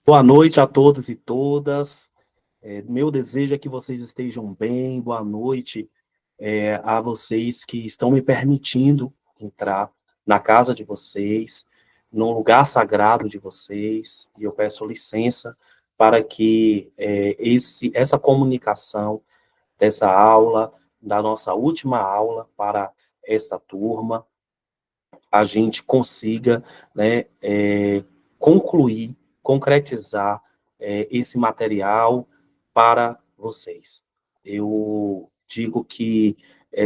Boa noite a todos e todas. Meu desejo é que vocês estejam bem. Boa noite a vocês que estão me permitindo entrar na casa de vocês, no lugar sagrado de vocês. E eu peço licença para que essa comunicação dessa aula, da nossa última aula para esta turma, a gente consiga, né, concluir, concretizar esse material para vocês. Eu digo que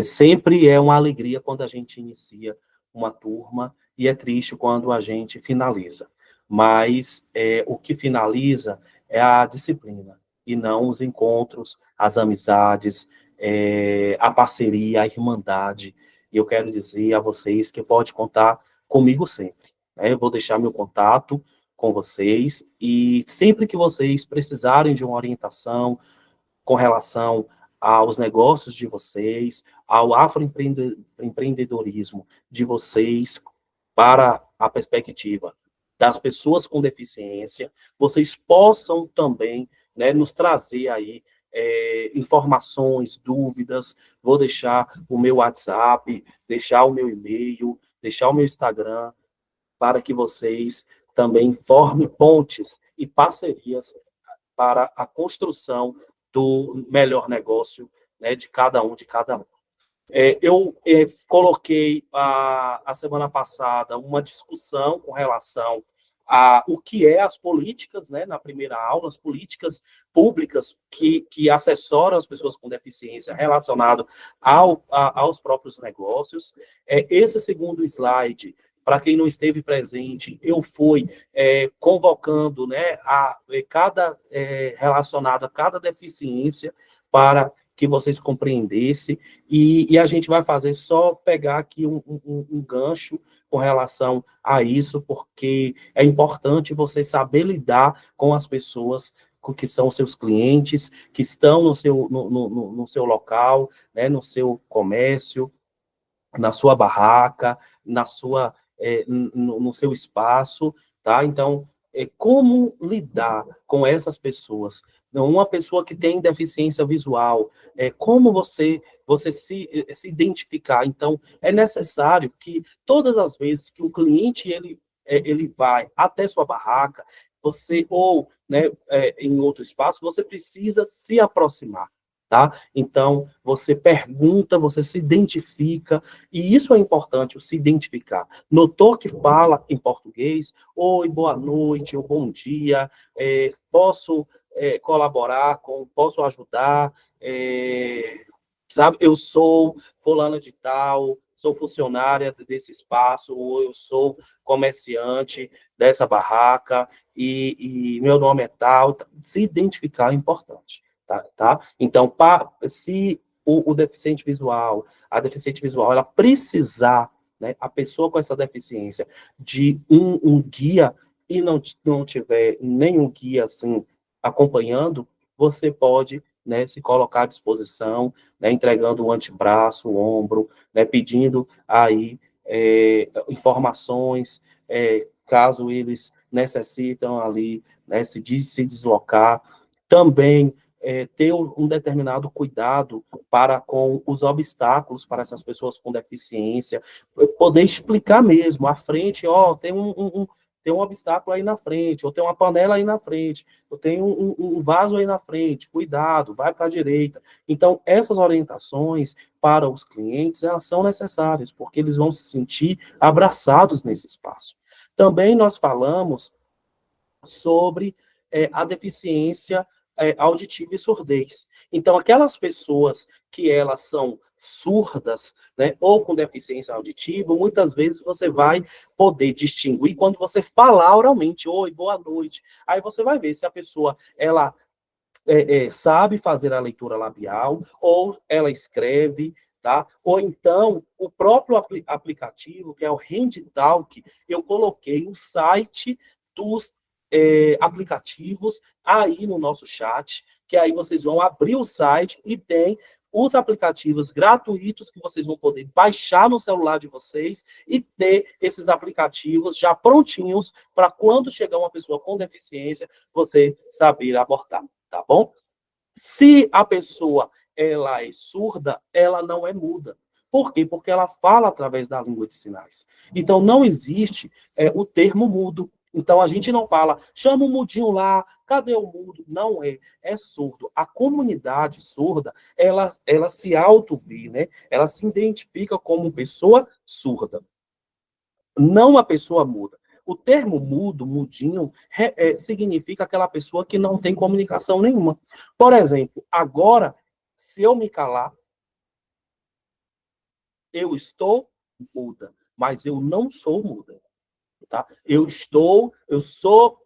sempre é uma alegria quando a gente inicia uma turma e é triste quando a gente finaliza. Mas o que finaliza é a disciplina e não os encontros, as amizades, a parceria, a irmandade. E eu quero dizer a vocês que pode contar comigo sempre, né? Eu vou deixar meu contato com vocês e sempre que vocês precisarem de uma orientação com relação aos negócios de vocês, ao afroempreendedorismo de vocês para a perspectiva das pessoas com deficiência, vocês possam também, né, nos trazer aí informações, dúvidas. Vou deixar o meu WhatsApp, deixar o meu e-mail, deixar o meu Instagram, para que vocês também formem pontes e parcerias para a construção do melhor negócio, né, de cada um, de cada um. Eu coloquei a semana passada uma discussão com relação a o que é as políticas, né, na primeira aula, as políticas públicas que assessoram as pessoas com deficiência relacionado aos próprios negócios. Esse segundo slide, para quem não esteve presente, eu fui convocando, né, relacionado a cada deficiência para que vocês compreendessem, e a gente vai fazer só pegar aqui um gancho com relação a isso, porque é importante você saber lidar com as pessoas que são seus clientes, que estão no seu local, né, no seu comércio, na sua barraca, no seu espaço, tá? Então, como lidar com essas pessoas? Uma pessoa que tem deficiência visual, como você se identificar? Então, é necessário que todas as vezes que o cliente ele vai até sua barraca, você ou, né, em outro espaço, você precisa se aproximar. Tá? Então, você pergunta, você se identifica, e isso é importante, o se identificar. Notou que fala em português? Oi, boa noite, ou bom dia, posso colaborar, posso ajudar, sabe? Eu sou fulana de tal, sou funcionária desse espaço, ou eu sou comerciante dessa barraca, e meu nome é tal. Se identificar é importante. Tá? Então, se o deficiente visual, a deficiente visual, ela precisar, né, a pessoa com essa deficiência, de um guia, e não tiver nenhum guia, assim, acompanhando, você pode, né, se colocar à disposição, né, entregando o antebraço, o ombro, né, pedindo aí informações, caso eles necessitam ali, né, se deslocar. Também ter um determinado cuidado para com os obstáculos para essas pessoas com deficiência, poder explicar mesmo, à frente, ó, tem um obstáculo aí na frente, ou tem uma panela aí na frente, ou tem um vaso aí na frente, cuidado, vai para a direita. Então, essas orientações para os clientes, elas são necessárias, porque eles vão se sentir abraçados nesse espaço. Também nós falamos sobre a deficiência auditiva e surdez. Então, aquelas pessoas que elas são surdas, né, ou com deficiência auditiva, muitas vezes você vai poder distinguir quando você falar oralmente, oi, boa noite. Aí você vai ver se a pessoa, ela sabe fazer a leitura labial, ou ela escreve, tá? Ou então, o próprio aplicativo, que é o HandTalk, eu coloquei o site dos aplicativos aí no nosso chat, que aí vocês vão abrir o site e tem os aplicativos gratuitos que vocês vão poder baixar no celular de vocês e ter esses aplicativos já prontinhos para quando chegar uma pessoa com deficiência, você saber abordar, tá bom? Se a pessoa ela é surda, ela não é muda. Por quê? Porque ela fala através da língua de sinais. Então, não existe o termo mudo. Então, a gente não fala, chama o mudinho lá, cadê o mudo? Não é, é surdo. A comunidade surda, ela se auto-vê, né? Ela se identifica como pessoa surda, não a pessoa muda. O termo mudo, mudinho, significa aquela pessoa que não tem comunicação nenhuma. Por exemplo, agora, se eu me calar, eu estou muda, mas eu não sou muda, tá? Eu sou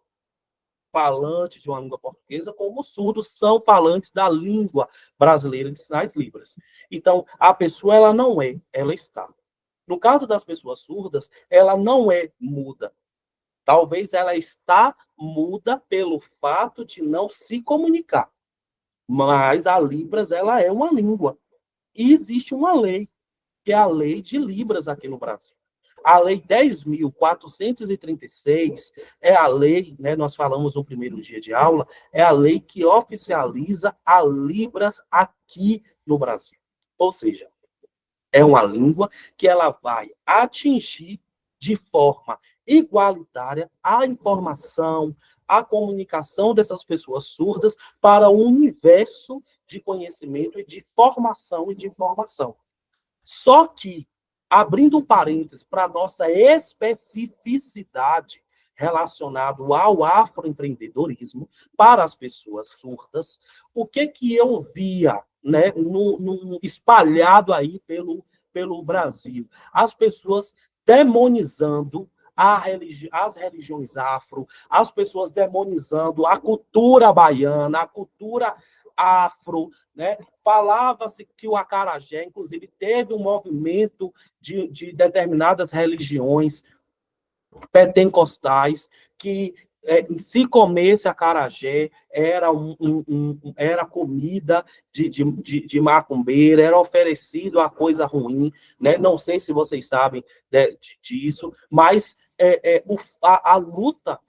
falante de uma língua portuguesa, como os surdos são falantes da língua brasileira de sinais libras. Então, a pessoa, ela não é, ela está. No caso das pessoas surdas, ela não é muda. Talvez ela está muda pelo fato de não se comunicar. Mas a Libras, ela é uma língua. E existe uma lei, que é a lei de Libras aqui no Brasil. A lei 10.436 é a lei, né, nós falamos no primeiro dia de aula, é a lei que oficializa a Libras aqui no Brasil. Ou seja, é uma língua que ela vai atingir de forma igualitária a informação, a comunicação dessas pessoas surdas para o universo de conhecimento e de formação e de informação. Só que, abrindo um parênteses para a nossa especificidade relacionado ao afroempreendedorismo para as pessoas surdas, o que eu via, né, espalhado aí pelo Brasil? As pessoas demonizando as religiões afro, as pessoas demonizando a cultura baiana, a cultura afro, né? Falava-se que o acarajé, inclusive, teve um movimento de determinadas religiões pentecostais que se comesse acarajé, era comida de macumbeira, era oferecido a coisa ruim, né? Não sei se vocês sabem disso, mas a luta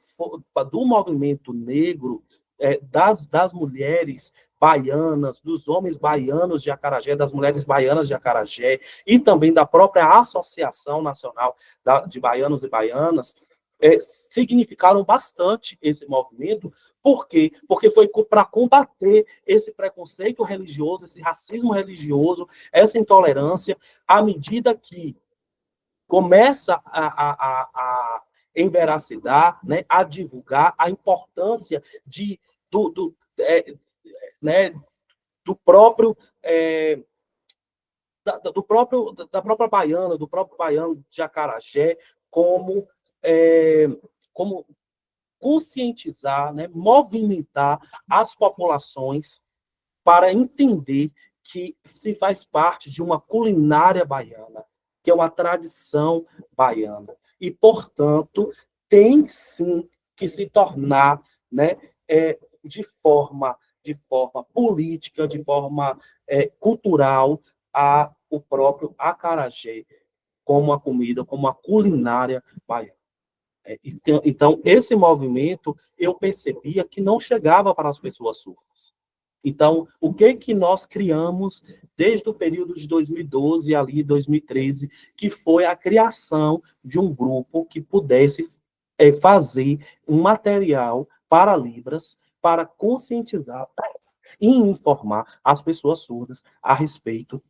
do movimento negro, das mulheres baianas, dos homens baianos de acarajé, das mulheres baianas de acarajé, e também da própria Associação Nacional de Baianos e Baianas, significaram bastante esse movimento. Por quê? Porque foi para combater esse preconceito religioso, esse racismo religioso, essa intolerância, à medida que começa a enveracidar, né, a divulgar a importância né, do próprio da própria baiana, do próprio baiano de acarajé, como como conscientizar, né, movimentar as populações para entender que se faz parte de uma culinária baiana, que é uma tradição baiana. E, portanto, tem sim que se tornar, né, de forma política, de forma cultural, o próprio acarajé como a comida, como a culinária baiana. Então, esse movimento, eu percebia que não chegava para as pessoas surdas. Então, o que nós criamos desde o período de 2012 ali 2013, que foi a criação de um grupo que pudesse fazer um material para Libras, para conscientizar e informar as pessoas surdas a respeito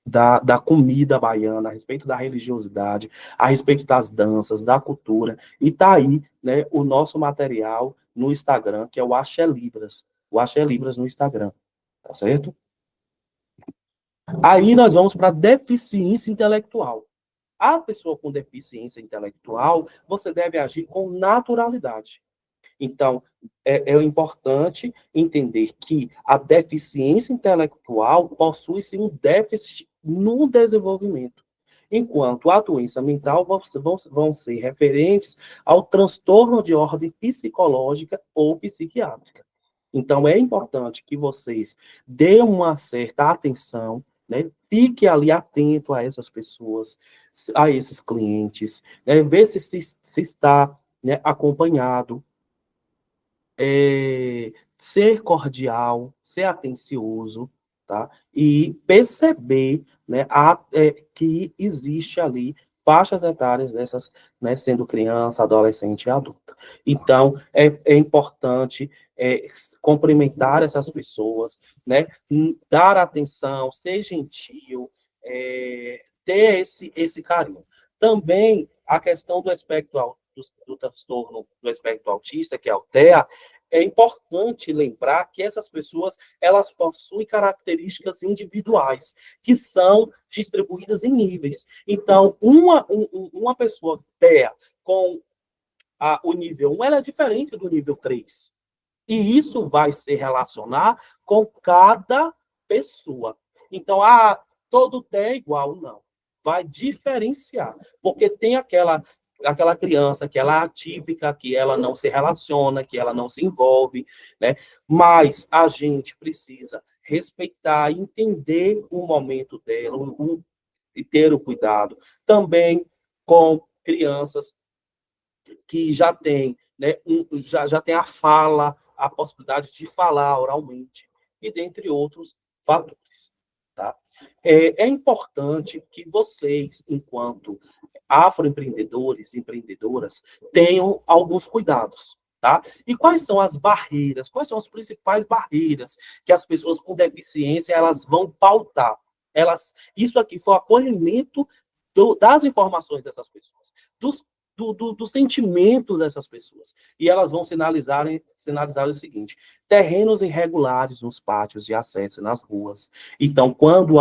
da comida baiana, a respeito da religiosidade, a respeito das danças, da cultura. E tá aí, né, o nosso material no Instagram, que é o Axé Libras. O Axé Libras no Instagram, tá certo? Aí nós vamos para deficiência intelectual. A pessoa com deficiência intelectual, você deve agir com naturalidade. Então, é importante entender que a deficiência intelectual possui-se um déficit no desenvolvimento, enquanto a doença mental vão ser referentes ao transtorno de ordem psicológica ou psiquiátrica. Então, é importante que vocês dêem uma certa atenção, né? Fique ali atento a essas pessoas, a esses clientes, né? Ver se está, né, acompanhado, ser cordial, ser atencioso, tá? E perceber, né, que existe ali faixas etárias dessas, né, sendo criança, adolescente e adulta. Então, é importante cumprimentar essas pessoas, né, dar atenção, ser gentil, ter esse carinho. Também a questão do espectro do transtorno do espectro autista, que é o TEA, é importante lembrar que essas pessoas, elas possuem características individuais, que são distribuídas em níveis. Então, uma pessoa TEA com o nível 1, ela é diferente do nível 3. E isso vai se relacionar com cada pessoa. Então, todo TEA é igual, não. Vai diferenciar, porque tem aquela criança que ela é atípica, que ela não se relaciona, que ela não se envolve, né? Mas a gente precisa respeitar, entender o momento dela, e ter o cuidado. Também com crianças que já têm, né, já tem a fala, a possibilidade de falar oralmente, e dentre outros fatores, tá? É importante que vocês, enquanto afroempreendedores e empreendedoras, tenham alguns cuidados, tá? E quais são as barreiras, quais são as principais barreiras que as pessoas com deficiência elas vão pautar? Isso aqui foi o acolhimento das informações dessas pessoas, dos sentimentos dessas pessoas. E elas vão sinalizar o seguinte: terrenos irregulares nos pátios de acesso nas ruas. Então, quando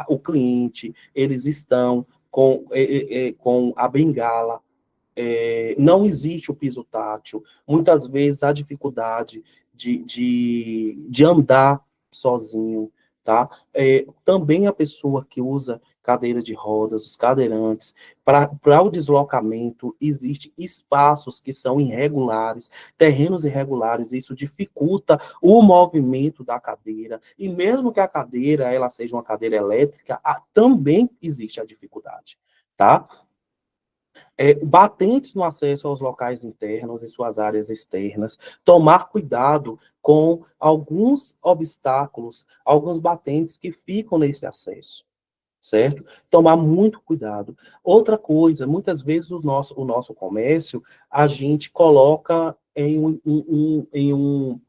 o cliente, eles estão com a bengala, não existe o piso tátil, muitas vezes há dificuldade de andar sozinho, tá? Também a pessoa que usa cadeira de rodas, os cadeirantes, para o deslocamento, existem espaços que são irregulares, terrenos irregulares, isso dificulta o movimento da cadeira, e mesmo que a cadeira ela seja uma cadeira elétrica, também existe a dificuldade, tá? Batentes no acesso aos locais internos e suas áreas externas, tomar cuidado com alguns obstáculos, alguns batentes que ficam nesse acesso, certo? Tomar muito cuidado. Outra coisa, muitas vezes o nosso comércio, a gente coloca em um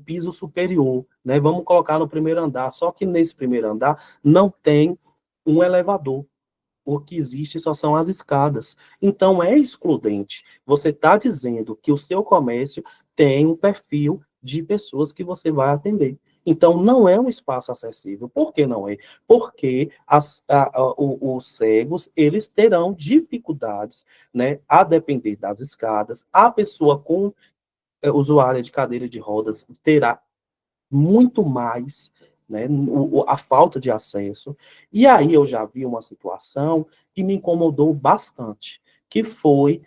piso superior, né? Vamos colocar no primeiro andar, só que nesse primeiro andar não tem um elevador. O que existe só são as escadas. Então, é excludente. Você está dizendo que o seu comércio tem um perfil de pessoas que você vai atender. Então, não é um espaço acessível. Por que não é? Porque os cegos, eles terão dificuldades, né, a depender das escadas. A pessoa com usuária de cadeira de rodas terá muito mais, né, a falta de acesso. E aí eu já vi uma situação que me incomodou bastante, que foi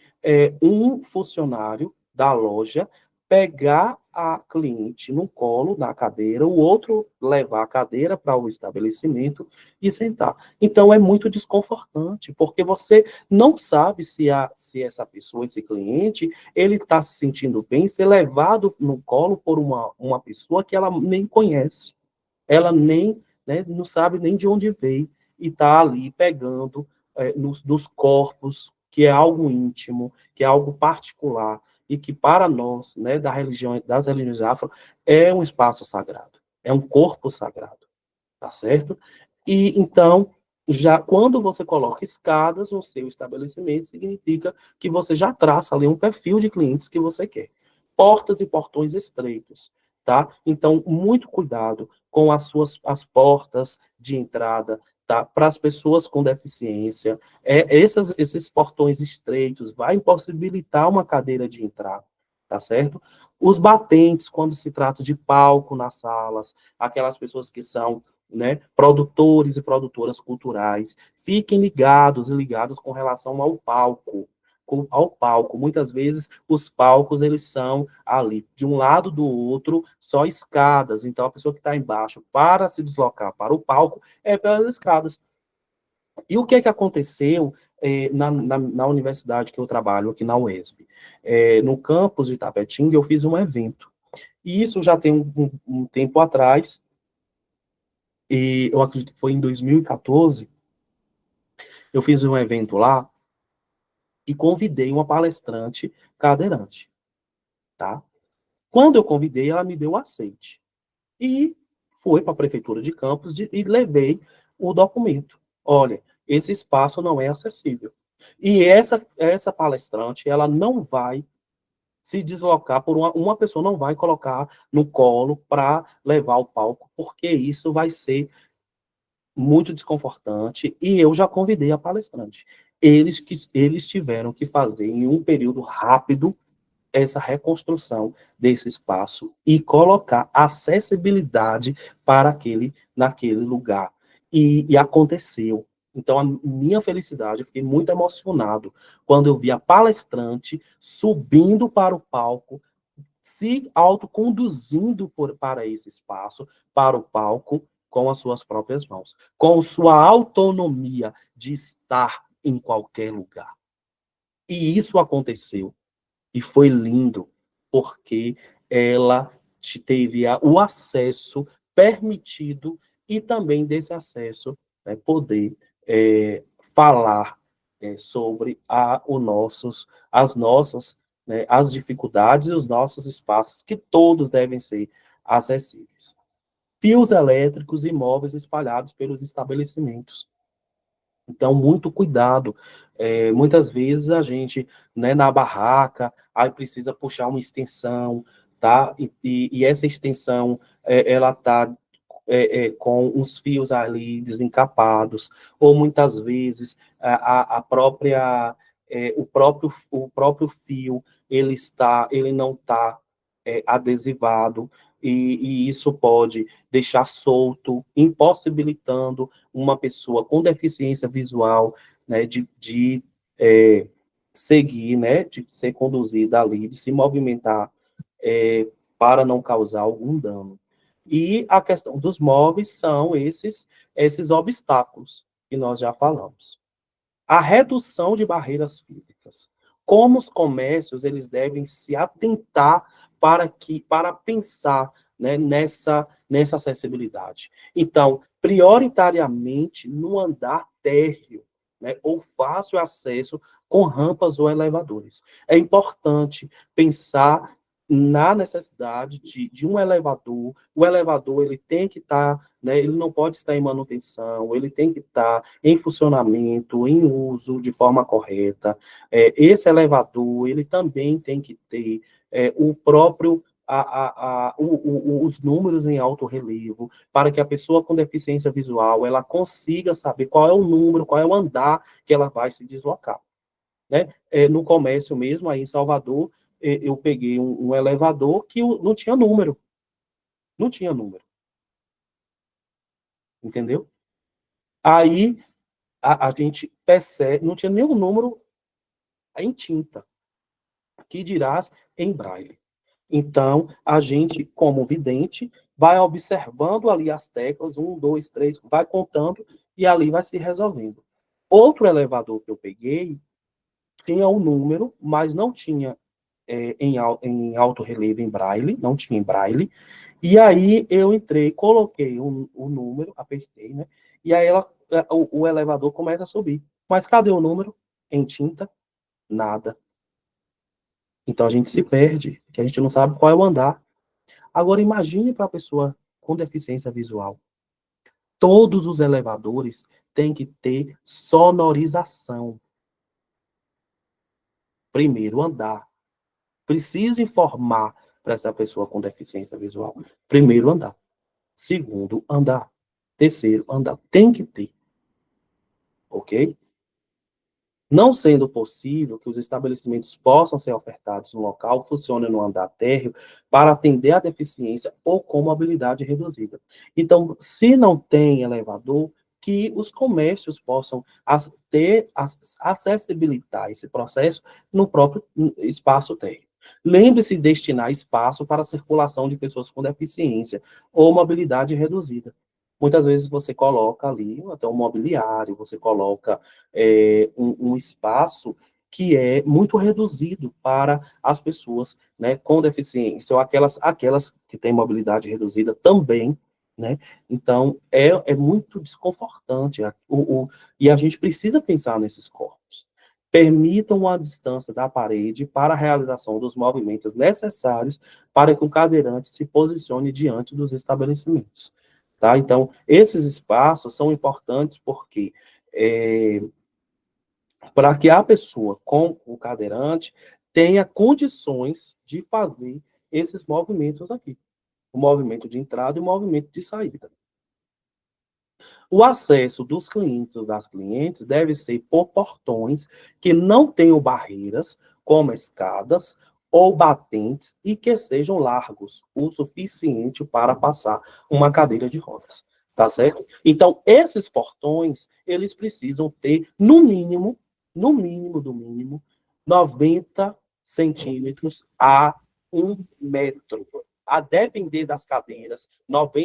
um funcionário da loja pegar a cliente no colo, na cadeira, o outro levar a cadeira para o estabelecimento e sentar. Então é muito desconfortante, porque você não sabe se essa pessoa, esse cliente, ele está se sentindo bem, ser levado no colo por uma pessoa que ela nem conhece, ela nem, né, não sabe nem de onde veio, e está ali pegando nos corpos, que é algo íntimo, que é algo particular, e que para nós, né, das religiões afro, é um espaço sagrado, é um corpo sagrado, tá certo? E então, já quando você coloca escadas no seu estabelecimento, significa que você já traça ali um perfil de clientes que você quer. Portas e portões estreitos, tá? Então, muito cuidado com as portas de entrada, tá? Para as pessoas com deficiência, esses portões estreitos vai impossibilitar uma cadeira de entrar, tá certo? Os batentes, quando se trata de palco nas salas, aquelas pessoas que são, né, produtores e produtoras culturais, fiquem ligados e ligadas com relação ao palco. ao palco. Muitas vezes, os palcos, eles são ali, de um lado do outro, só escadas. Então, a pessoa que está embaixo, para se deslocar para o palco, é pelas escadas. E o que é que aconteceu na universidade que eu trabalho, aqui na UESB? No campus de Tapetinga, eu fiz um evento. E isso já tem um tempo atrás, e eu acredito que foi em 2014, eu fiz um evento lá e convidei uma palestrante cadeirante, tá? Quando eu convidei, ela me deu o aceite. E fui para a prefeitura de Campos e levei o documento. Olha, esse espaço não é acessível. E essa palestrante, ela não vai se deslocar por uma pessoa, não vai colocar no colo para levar ao palco, porque isso vai ser muito desconfortante, e eu já convidei a palestrante. Eles tiveram que fazer, em um período rápido, essa reconstrução desse espaço e colocar acessibilidade para naquele lugar. E aconteceu. Então, a minha felicidade, eu fiquei muito emocionado quando eu vi a palestrante subindo para o palco, se autoconduzindo para esse espaço, para o palco, com as suas próprias mãos, com sua autonomia de estar em qualquer lugar. E isso aconteceu. E foi lindo, porque ela teve o acesso permitido e também desse acesso, né, poder falar sobre as nossas, né, as dificuldades e os nossos espaços, que todos devem ser acessíveis. Fios elétricos e móveis espalhados pelos estabelecimentos. Então, muito cuidado. Muitas vezes a gente, né, na barraca, aí precisa puxar uma extensão, tá? E essa extensão, ela tá com os fios ali desencapados, ou muitas vezes a própria, o próprio fio, ele não está adesivado, e isso pode deixar solto, impossibilitando uma pessoa com deficiência visual, né, de seguir, né, de ser conduzida ali, de se movimentar para não causar algum dano. E a questão dos móveis são esses obstáculos que nós já falamos. A redução de barreiras físicas. Como os comércios eles devem se atentar para pensar, né, nessa acessibilidade. Então, prioritariamente no andar térreo, né, ou fácil acesso com rampas ou elevadores. É importante pensar na necessidade de um elevador. O elevador ele tem que estar, né, ele não pode estar em manutenção, ele tem que estar em funcionamento, em uso de forma correta. Esse elevador ele também tem que ter o próprio os números em alto relevo, para que a pessoa com deficiência visual ela consiga saber qual é o número, qual é o andar que ela vai se deslocar. Né? No comércio mesmo, aí em Salvador, eu peguei um elevador que não tinha número. Não tinha número. Entendeu? Aí a gente percebe, não tinha nenhum número em tinta, que dirás em braille. Então, a gente, como vidente, vai observando ali as teclas, 1, 2, 3, vai contando, e ali vai se resolvendo. Outro elevador que eu peguei tinha um número, mas não tinha em alto relevo em braille, não tinha em braille, e aí eu entrei, coloquei o número, apertei, né? E aí o elevador começa a subir. Mas cadê o número? Em tinta? Nada. Então a gente se perde, que a gente não sabe qual é o andar. Agora imagine para a pessoa com deficiência visual. Todos os elevadores têm que ter sonorização. Primeiro andar. Precisa informar para essa pessoa com deficiência visual. Primeiro andar. Segundo andar. Terceiro andar. Tem que ter. Ok? Não sendo possível que os estabelecimentos possam ser ofertados no local, funcione no andar térreo para atender a deficiência ou com mobilidade reduzida. Então, se não tem elevador, que os comércios possam acessibilitar esse processo no próprio espaço térreo. Lembre-se de destinar espaço para a circulação de pessoas com deficiência ou mobilidade reduzida. Muitas vezes você coloca ali até um mobiliário, você coloca um espaço que é muito reduzido para as pessoas, né, com deficiência, ou aquelas que têm mobilidade reduzida também, né? Então, é muito desconfortante. E a gente precisa pensar nesses corpos. Permitam a distância da parede para a realização dos movimentos necessários para que o cadeirante se posicione diante dos estabelecimentos. Tá? Então, esses espaços são importantes porque para que a pessoa com o cadeirante tenha condições de fazer esses movimentos aqui. O movimento de entrada e o movimento de saída. O acesso dos clientes ou das clientes deve ser por portões que não tenham barreiras, como escadas ou batentes, e que sejam largos o suficiente para passar uma cadeira de rodas. Tá certo? Então, esses portões, eles precisam ter, do mínimo, 90 centímetros a 1 metro. A depender das cadeiras,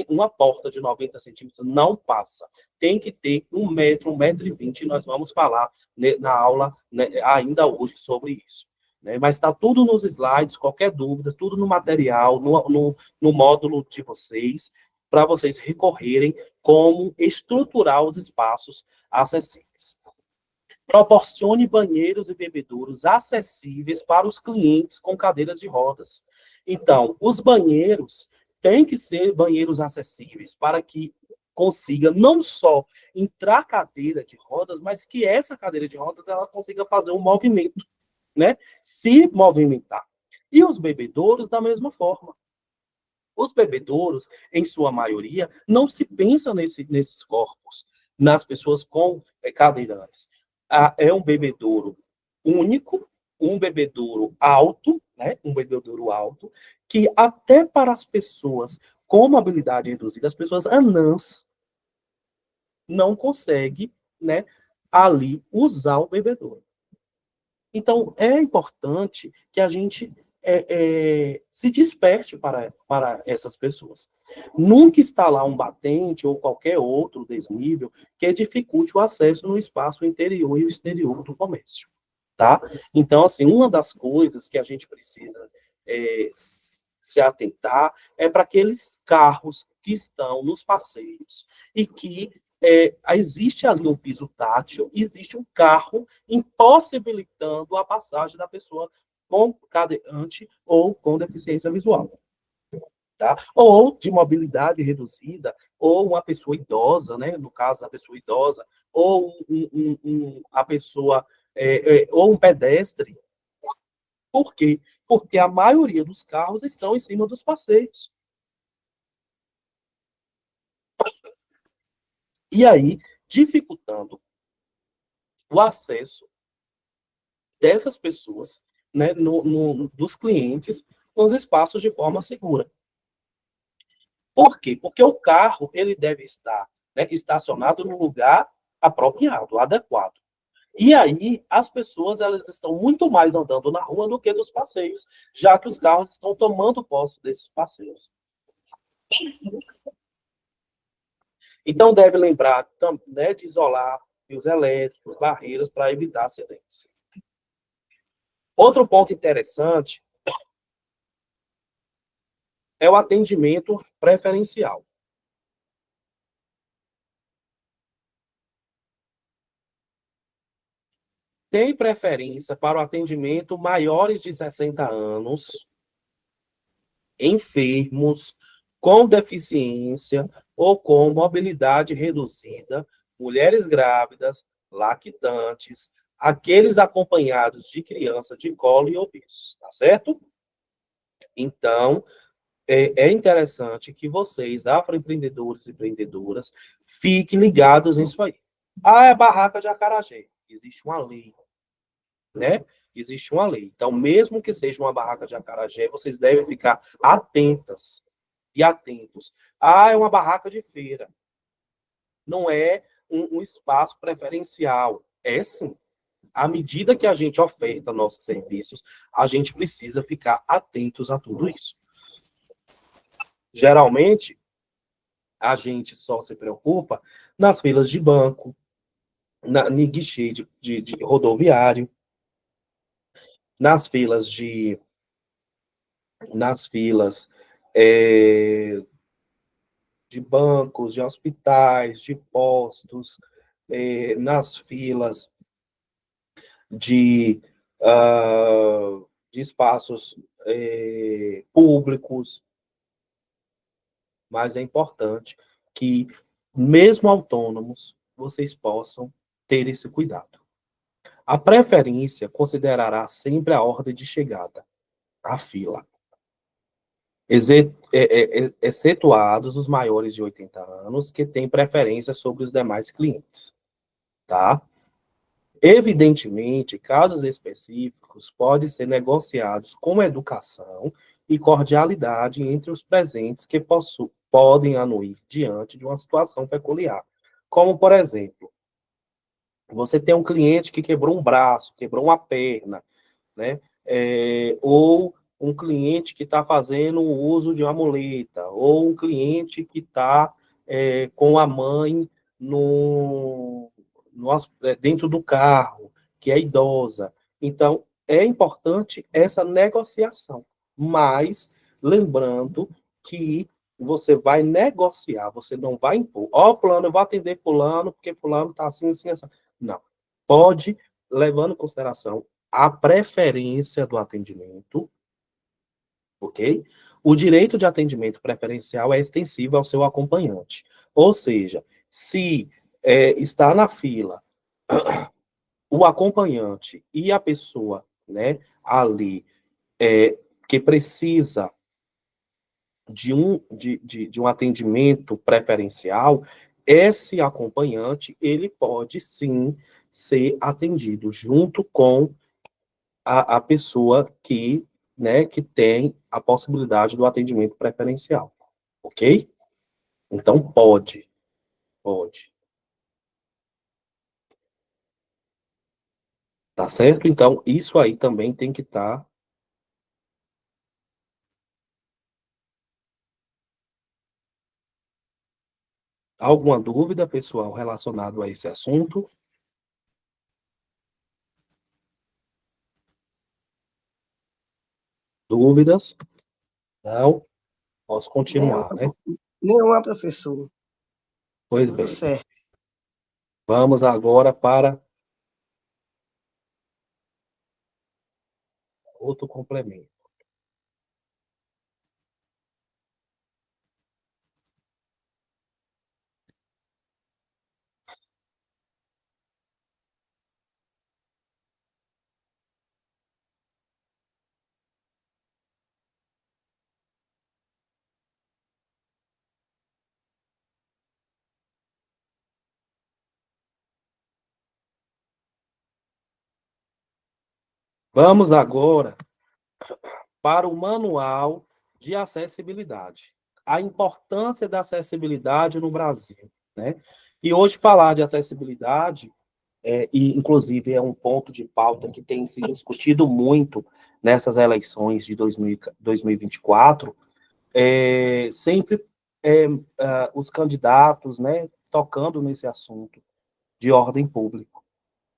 uma porta de 90 centímetros não passa. Tem que ter 1 metro, 1,20 m, e nós vamos falar, né, na aula, né, ainda hoje sobre isso. Né? Mas está tudo nos slides, qualquer dúvida, tudo no material, no módulo de vocês, para vocês recorrerem como estruturar os espaços acessíveis. Proporcione banheiros e bebedouros acessíveis para os clientes com cadeiras de rodas. Então, os banheiros têm que ser banheiros acessíveis para que consiga não só entrar cadeira de rodas, mas que essa cadeira de rodas ela consiga fazer um movimento, né? Se movimentar. E os bebedouros da mesma forma. Os bebedouros, em sua maioria, não se pensa nesses corpos, nas pessoas com cadeirantes. É um bebedouro único, um bebedouro alto, né? Um bebedouro alto, que até para as pessoas com mobilidade reduzida, as pessoas anãs, não conseguem, né, ali usar o bebedouro. Então, é importante que a gente se desperte para essas pessoas. Nunca instalar um batente ou qualquer outro desnível que dificulte o acesso no espaço interior e o exterior do comércio. Tá? Então, assim, uma das coisas que a gente precisa se atentar é para aqueles carros que estão nos passeios e que existe ali um piso tátil, existe um carro impossibilitando a passagem da pessoa com cadeirante ou com deficiência visual. Tá? Ou de mobilidade reduzida, ou uma pessoa idosa, né? No caso, a pessoa idosa, ou a pessoa, ou um pedestre. Por quê? Porque a maioria dos carros estão em cima dos passeios. E aí, dificultando o acesso dessas pessoas, né, dos clientes, nos espaços de forma segura. Por quê? Porque o carro ele deve estar, né, estacionado no lugar apropriado, adequado. E aí, as pessoas elas estão muito mais andando na rua do que nos passeios, já que os carros estão tomando posse desses passeios. Então, deve lembrar, né, de isolar fios elétricos, barreiras, para evitar acidentes. Outro ponto interessante é o atendimento preferencial. Tem preferência para o atendimento maiores de 60 anos, enfermos, com deficiência ou com mobilidade reduzida, mulheres grávidas, lactantes, aqueles acompanhados de criança de colo e obesos, tá certo? Então, é interessante que vocês, afroempreendedores e empreendedoras, fiquem ligados nisso aí. É barraca de acarajé. Existe uma lei, né? Existe uma lei. Então, mesmo que seja uma barraca de acarajé, vocês devem ficar atentas e atentos. É uma barraca de feira. Não é um espaço preferencial. É sim. À medida que a gente oferta nossos serviços, a gente precisa ficar atentos a tudo isso. Geralmente, a gente só se preocupa nas filas de banco, no guichê de rodoviário, nas filas de nas filas é, de bancos, de hospitais, de postos, nas filas de, de espaços públicos, mas é importante que, mesmo autônomos, vocês possam ter esse cuidado. A preferência considerará sempre a ordem de chegada, a fila, excetuados os maiores de 80 anos, que têm preferência sobre os demais clientes, tá? Evidentemente, casos específicos podem ser negociados com educação e cordialidade entre os presentes que podem anuir diante de uma situação peculiar. Como, por exemplo, você tem um cliente que quebrou um braço, quebrou uma perna, né? Ou um cliente que está fazendo o uso de uma muleta, ou um cliente que está com a mãe dentro do carro, que é idosa. Então, é importante essa negociação, mas lembrando que você vai negociar, você não vai impor. Ó, fulano, eu vou atender fulano, porque fulano está assim, assim, assim. Não. Pode, levando em consideração a preferência do atendimento, ok? O direito de atendimento preferencial é extensivo ao seu acompanhante. Ou seja, se está na fila o acompanhante e a pessoa, né, ali, que precisa de um atendimento preferencial, esse acompanhante, ele pode sim ser atendido junto com a pessoa que, né, que tem a possibilidade do atendimento preferencial, ok? Então, pode. Tá certo? Então, isso aí também tem que estar. Alguma dúvida, pessoal, relacionado a esse assunto? Dúvidas? Não? Posso Nenhuma, continuar, né? nenhuma, professor. Pois Tudo bem. certo. Vamos agora para outro complemento. Vamos agora para o manual de acessibilidade. A importância da acessibilidade no Brasil, né? E hoje falar de acessibilidade, e inclusive é um ponto de pauta que tem sido discutido muito nessas eleições de 2024, sempre os candidatos, né, tocando nesse assunto de ordem pública.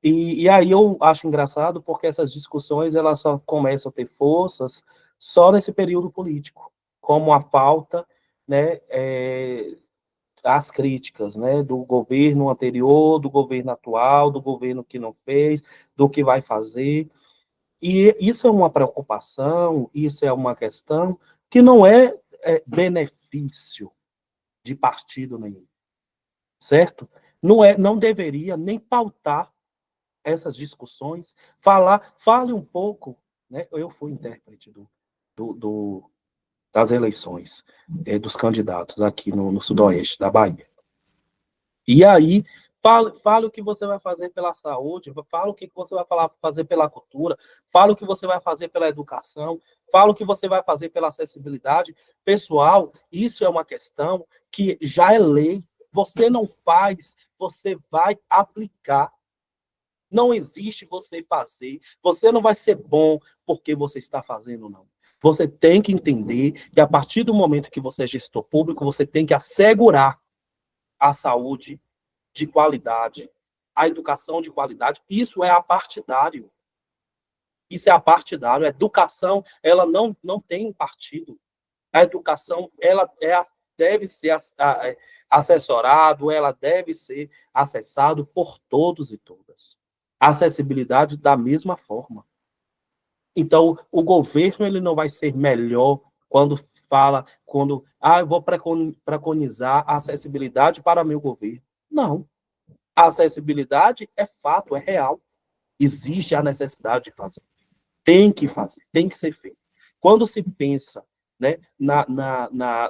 E aí eu acho engraçado porque essas discussões elas só começam a ter forças só nesse período político, como a pauta, né, as críticas, né, do governo anterior, do governo atual, do governo que não fez, do que vai fazer. E isso é uma preocupação, isso é uma questão que não benefício de partido nenhum, certo? Não deveria nem pautar essas discussões, fale um pouco, né? Eu fui intérprete das eleições, dos candidatos aqui no Sudoeste da Bahia. E aí, fale o que você vai fazer pela saúde, fale o que você vai fazer pela cultura, fale o que você vai fazer pela educação, fale o que você vai fazer pela acessibilidade. Pessoal, isso é uma questão que já é lei Você não faz, você vai aplicar. Não existe você fazer. Você não vai ser bom porque você está fazendo, não. Você tem que entender que a partir do momento que você é gestor público, você tem que assegurar a saúde de qualidade, a educação de qualidade. Isso é apartidário. Isso é apartidário. A educação, ela não tem partido. A educação, deve ser assessorado, ela deve ser acessado por todos e todas. A acessibilidade da mesma forma. Então, o governo ele não vai ser melhor eu vou preconizar a acessibilidade para meu governo. Não. A acessibilidade é fato, é real. Existe a necessidade de fazer, tem que ser feito. Quando se pensa, né,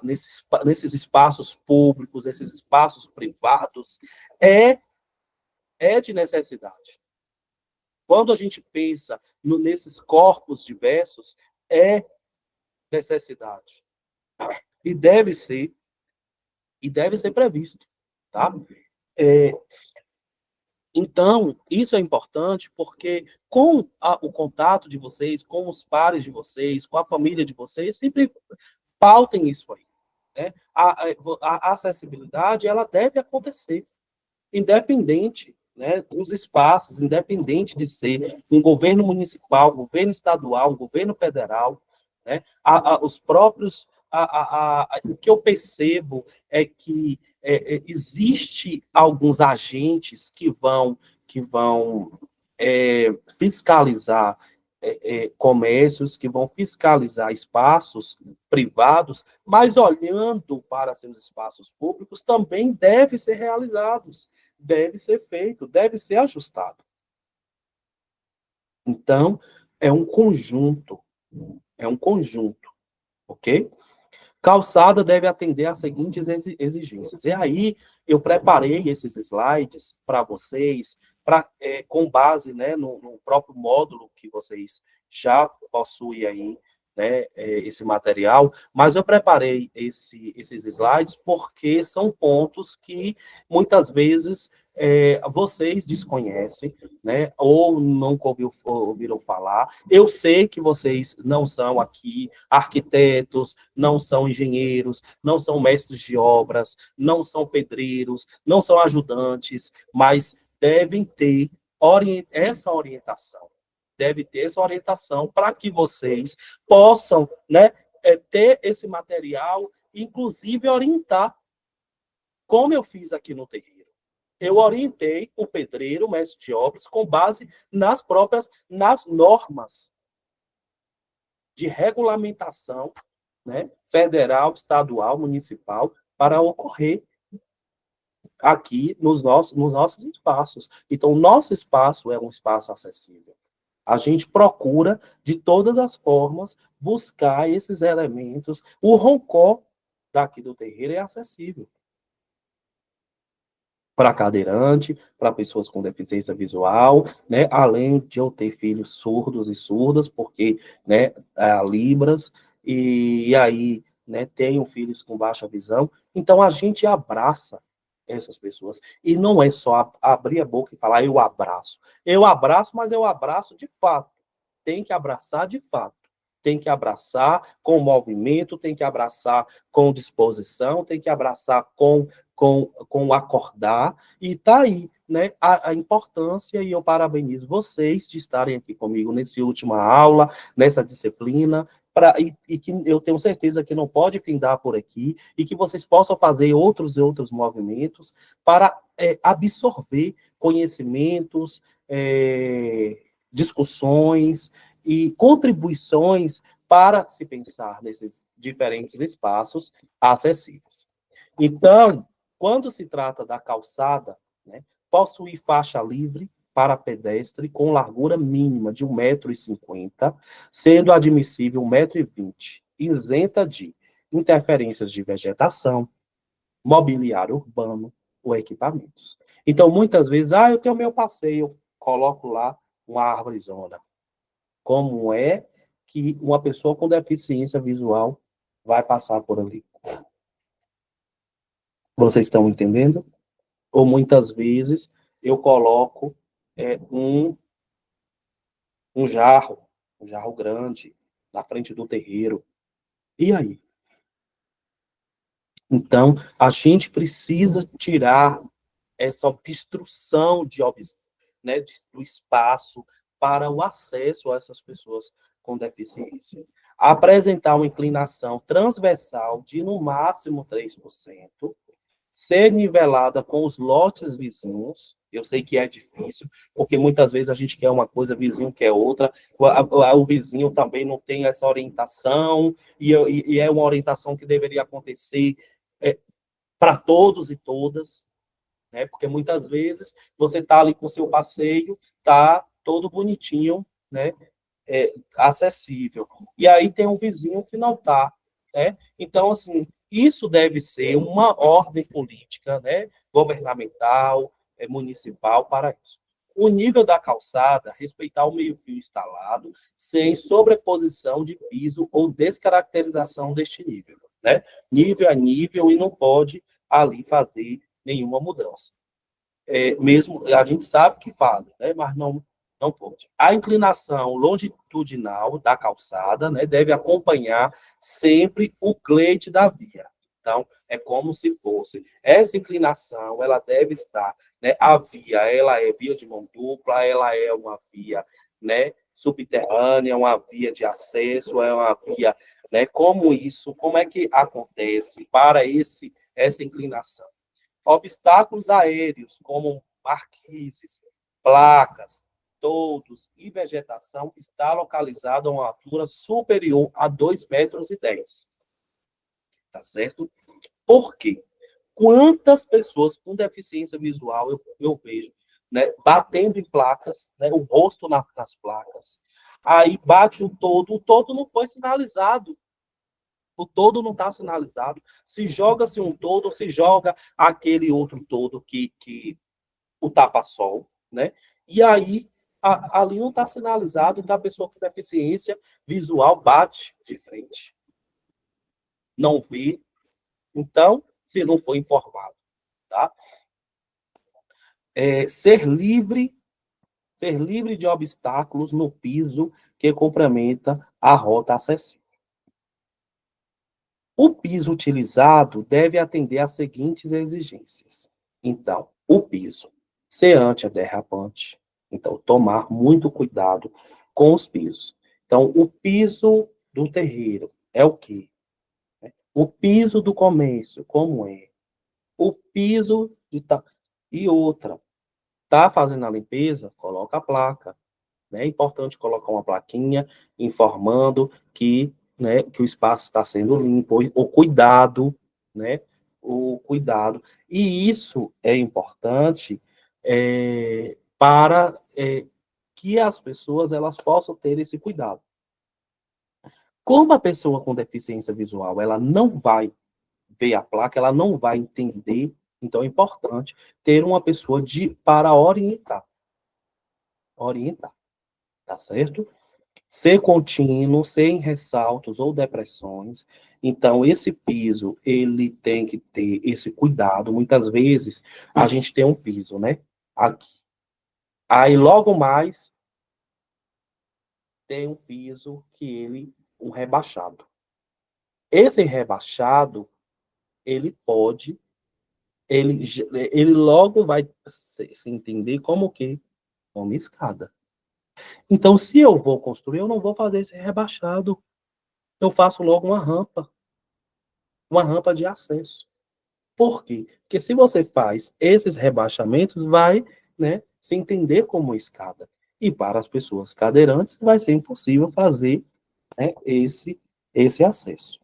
nesses espaços públicos, esses espaços privados, é de necessidade. Quando a gente pensa nesses corpos diversos, é necessidade. E deve ser previsto, tá? É, então, isso é importante porque com o contato de vocês, com os pares de vocês, com a família de vocês, sempre pautem isso aí. Né? A acessibilidade, ela deve acontecer, independente, né, dos espaços, independente de ser um governo municipal, governo estadual, governo federal, né? Os próprios, o que eu percebo é que existe alguns agentes que vão fiscalizar comércios, que vão fiscalizar espaços privados, mas olhando para seus espaços públicos, também deve ser realizados, deve ser feito, deve ser ajustado. Então, é um conjunto, ok? Calçada deve atender às seguintes exigências. E aí, eu preparei esses slides para vocês, com base, né, no próprio módulo que vocês já possuem aí, né, esse material, mas eu preparei esses slides porque são pontos que muitas vezes vocês desconhecem, né, ou nunca ouviram falar. Eu sei que vocês não são aqui arquitetos, não são engenheiros, não são mestres de obras, não são pedreiros, não são ajudantes, mas devem ter essa orientação. Deve ter essa orientação para que vocês possam, né, ter esse material, inclusive orientar, como eu fiz aqui no terreiro. Eu orientei o pedreiro, o mestre de obras, com base nas normas de regulamentação, né, federal, estadual, municipal, para ocorrer aqui nos nossos espaços. Então, o nosso espaço é um espaço acessível. A gente procura, de todas as formas, buscar esses elementos. O roncó daqui do terreiro é acessível para cadeirante, para pessoas com deficiência visual, né? Além de eu ter filhos surdos e surdas, porque, né, Libras, e aí, né, tenho filhos com baixa visão. Então, a gente abraça essas pessoas. E não é só abrir a boca e falar, eu abraço. Eu abraço, mas eu abraço de fato. Tem que abraçar de fato. Tem que abraçar com movimento, tem que abraçar com disposição, tem que abraçar com acordar, e tá aí, né, a importância, e eu parabenizo vocês de estarem aqui comigo nessa última aula, nessa disciplina, e que eu tenho certeza que não pode findar por aqui, e que vocês possam fazer outros e outros movimentos para absorver conhecimentos, discussões e contribuições para se pensar nesses diferentes espaços acessíveis. Então, quando se trata da calçada, né, possui faixa livre para pedestre com largura mínima de 1,50 m, sendo admissível 1,20 m, isenta de interferências de vegetação, mobiliário urbano ou equipamentos. Então, muitas vezes, eu tenho meu passeio, coloco lá uma árvorezona. Como é que uma pessoa com deficiência visual vai passar por ali? Vocês estão entendendo? Ou muitas vezes eu coloco um jarro, um jarro grande, na frente do terreiro. E aí? Então, a gente precisa tirar essa obstrução né, do espaço para o acesso a essas pessoas com deficiência. Apresentar uma inclinação transversal de, no máximo, 3%, ser nivelada com os lotes vizinhos. Eu sei que é difícil, porque muitas vezes a gente quer uma coisa, o vizinho quer outra, o vizinho também não tem essa orientação, e é uma orientação que deveria acontecer para todos e todas, né? Porque muitas vezes você está ali com o seu passeio, tá todo bonitinho, né? Acessível. E aí tem um vizinho que não está, né? Então, assim, isso deve ser uma ordem política, né? Governamental, municipal para isso. O nível da calçada, respeitar o meio-fio instalado, sem sobreposição de piso ou descaracterização deste nível, né? Nível a nível e não pode ali fazer nenhuma mudança. Mesmo a gente sabe que fazem, né? Mas não pode. A inclinação longitudinal da calçada, né, deve acompanhar sempre o cleide da via. Então, é como se fosse essa inclinação, ela deve estar, né? A via, ela é via de mão dupla, ela é uma via, né, subterrânea, uma via de acesso, é uma via, né? Como é que acontece para essa inclinação? Obstáculos aéreos, como marquises, placas, toldos e vegetação, está localizado a uma altura superior a 2,10 metros. Tá certo? Por quê? Quantas pessoas com deficiência visual eu vejo, né, batendo em placas, né, o rosto nas placas, aí bate o todo não foi sinalizado. O todo não está sinalizado. Se joga-se um todo, se joga aquele outro todo que o tapa-sol, né? E aí, ali não está sinalizado, então a pessoa com deficiência visual bate de frente. Não vê. Então, se não foi informado, tá? Ser livre de obstáculos no piso que complementa a rota acessível. O piso utilizado deve atender às seguintes exigências. Então, o piso ser antiderrapante. Então, tomar muito cuidado com os pisos. Então, o piso do terreiro é o quê? O piso do comércio, como é? O piso de e outra. Tá fazendo a limpeza? Coloca a placa. É importante colocar uma plaquinha informando que, né, que o espaço está sendo limpo, o cuidado, né? O cuidado. E isso é importante para que as pessoas elas possam ter esse cuidado. Como a pessoa com deficiência visual ela não vai ver a placa, ela não vai entender, então é importante ter uma pessoa para orientar. Orientar, tá certo? Ser contínuo, sem ressaltos ou depressões. Então, esse piso, ele tem que ter esse cuidado. Muitas vezes, a gente tem um piso, né? Aqui. Aí, logo mais, tem um piso um rebaixado. Esse rebaixado, ele pode, ele logo vai se entender como que? Como escada. Então, se eu vou construir, eu não vou fazer esse rebaixado. Eu faço logo uma rampa de acesso. Por quê? Porque se você faz esses rebaixamentos, vai, né, se entender como escada. E para as pessoas cadeirantes, vai ser impossível fazer, né, esse acesso.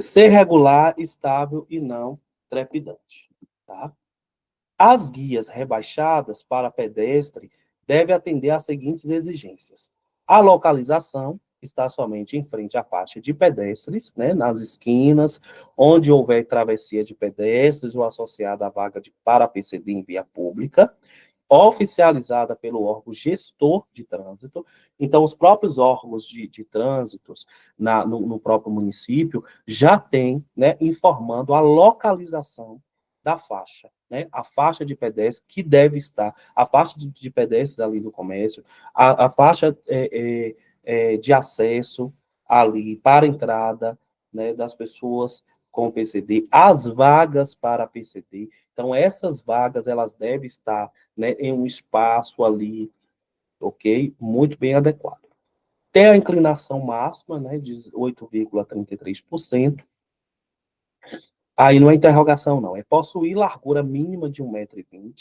Ser regular, estável e não trepidante. Tá? As guias rebaixadas para pedestre devem atender às seguintes exigências. A localização está somente em frente à faixa de pedestres, né, nas esquinas, onde houver travessia de pedestres ou associada à vaga para PCD em via pública, oficializada pelo órgão gestor de trânsito. Então, os próprios órgãos de trânsitos no próprio município já têm, né, informando a localização da faixa, né? A faixa de pedestre que deve estar, a faixa de pedestres ali do comércio, a faixa de acesso ali para a entrada, né, das pessoas com PCD, as vagas para PCD. Então, essas vagas, elas devem estar, né, em um espaço ali, ok? Muito bem adequado. Tem a inclinação máxima, né, de 8,33%. Aí não é interrogação, não. É possuir largura mínima de 1,20 m.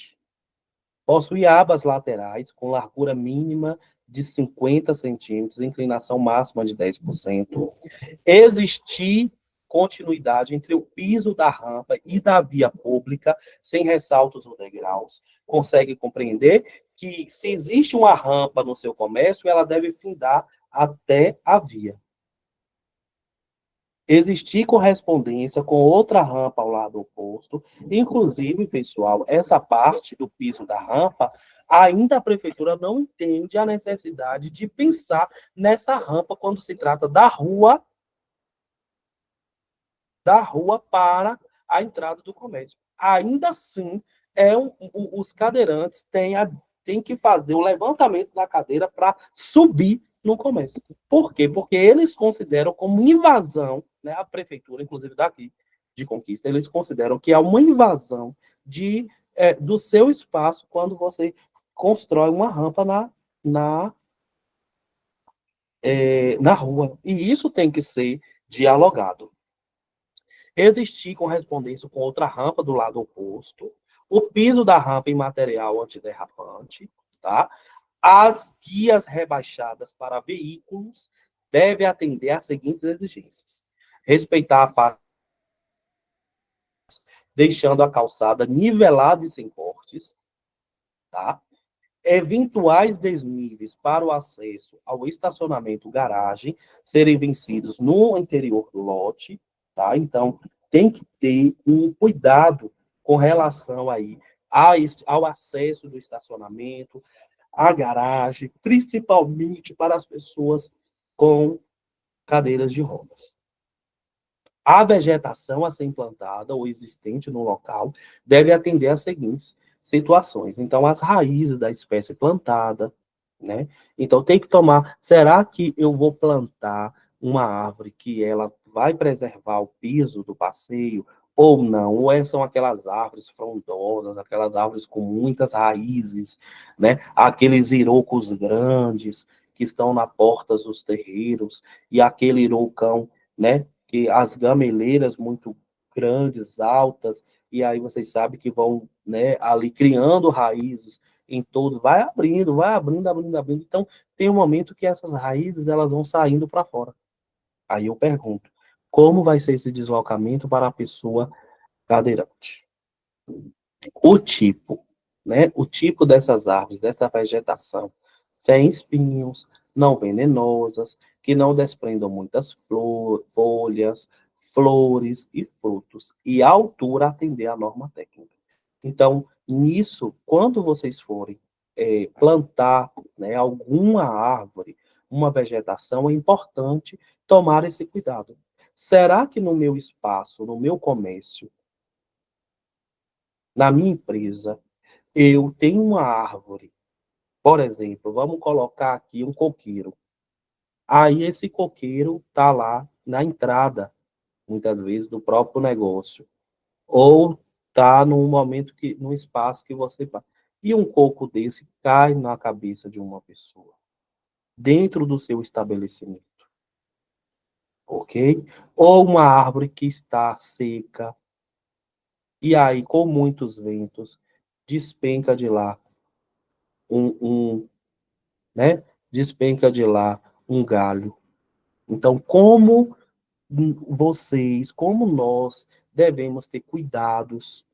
Possuir abas laterais com largura mínima de 50 centímetros, inclinação máxima de 10%. Existir continuidade entre o piso da rampa e da via pública, sem ressaltos ou degraus. Consegue compreender que, se existe uma rampa no seu comércio, ela deve findar até a via. Existir correspondência com outra rampa ao lado oposto. Inclusive, pessoal, essa parte do piso da rampa, ainda a prefeitura não entende a necessidade de pensar nessa rampa quando se trata da rua para a entrada do comércio. Ainda assim, os cadeirantes têm que fazer o levantamento da cadeira para subir no comércio. Por quê? Porque eles consideram como invasão, né, a prefeitura, inclusive daqui de Conquista, eles consideram que é uma invasão do seu espaço quando você constrói uma rampa na rua. E isso tem que ser dialogado. Existir correspondência com outra rampa do lado oposto, o piso da rampa em material antiderrapante, tá? As guias rebaixadas para veículos devem atender às seguintes exigências: respeitar a faixa, deixando a calçada nivelada e sem cortes, tá? Eventuais desníveis para o acesso ao estacionamento garagem serem vencidos no interior do lote, tá? Então, tem que ter um cuidado com relação aí ao acesso do estacionamento, à garagem, principalmente para as pessoas com cadeiras de rodas. A vegetação a ser implantada ou existente no local deve atender às seguintes situações. Então, as raízes da espécie plantada, né? Então, tem que tomar, será que eu vou plantar uma árvore que ela vai preservar o piso do passeio ou não? Ou são aquelas árvores frondosas, aquelas árvores com muitas raízes, né? Aqueles irocos grandes que estão na portas dos terreiros e aquele irocão, né, que as gameleiras muito grandes, altas, e aí vocês sabem que vão, né, ali criando raízes em todo, vai abrindo, abrindo, abrindo. Então, tem um momento que essas raízes elas vão saindo para fora. Aí eu pergunto, como vai ser esse deslocamento para a pessoa cadeirante? O tipo, né? O tipo dessas árvores, dessa vegetação, se é em espinhos, não venenosas, que não desprendam muitas folhas, flores e frutos, e a altura atender à norma técnica. Então, nisso, quando vocês forem plantar, né, alguma árvore, uma vegetação, é importante tomar esse cuidado. Será que no meu espaço, no meu comércio, na minha empresa, eu tenho uma árvore, por exemplo, vamos colocar aqui um coqueiro. Aí esse coqueiro está lá na entrada, muitas vezes, do próprio negócio. Ou está num momento num espaço que você vai. E um coco desse cai na cabeça de uma pessoa, dentro do seu estabelecimento, ok? Ou uma árvore que está seca, e aí, com muitos ventos, despenca de lá né? Despenca de lá um galho. Então, como nós devemos ter cuidados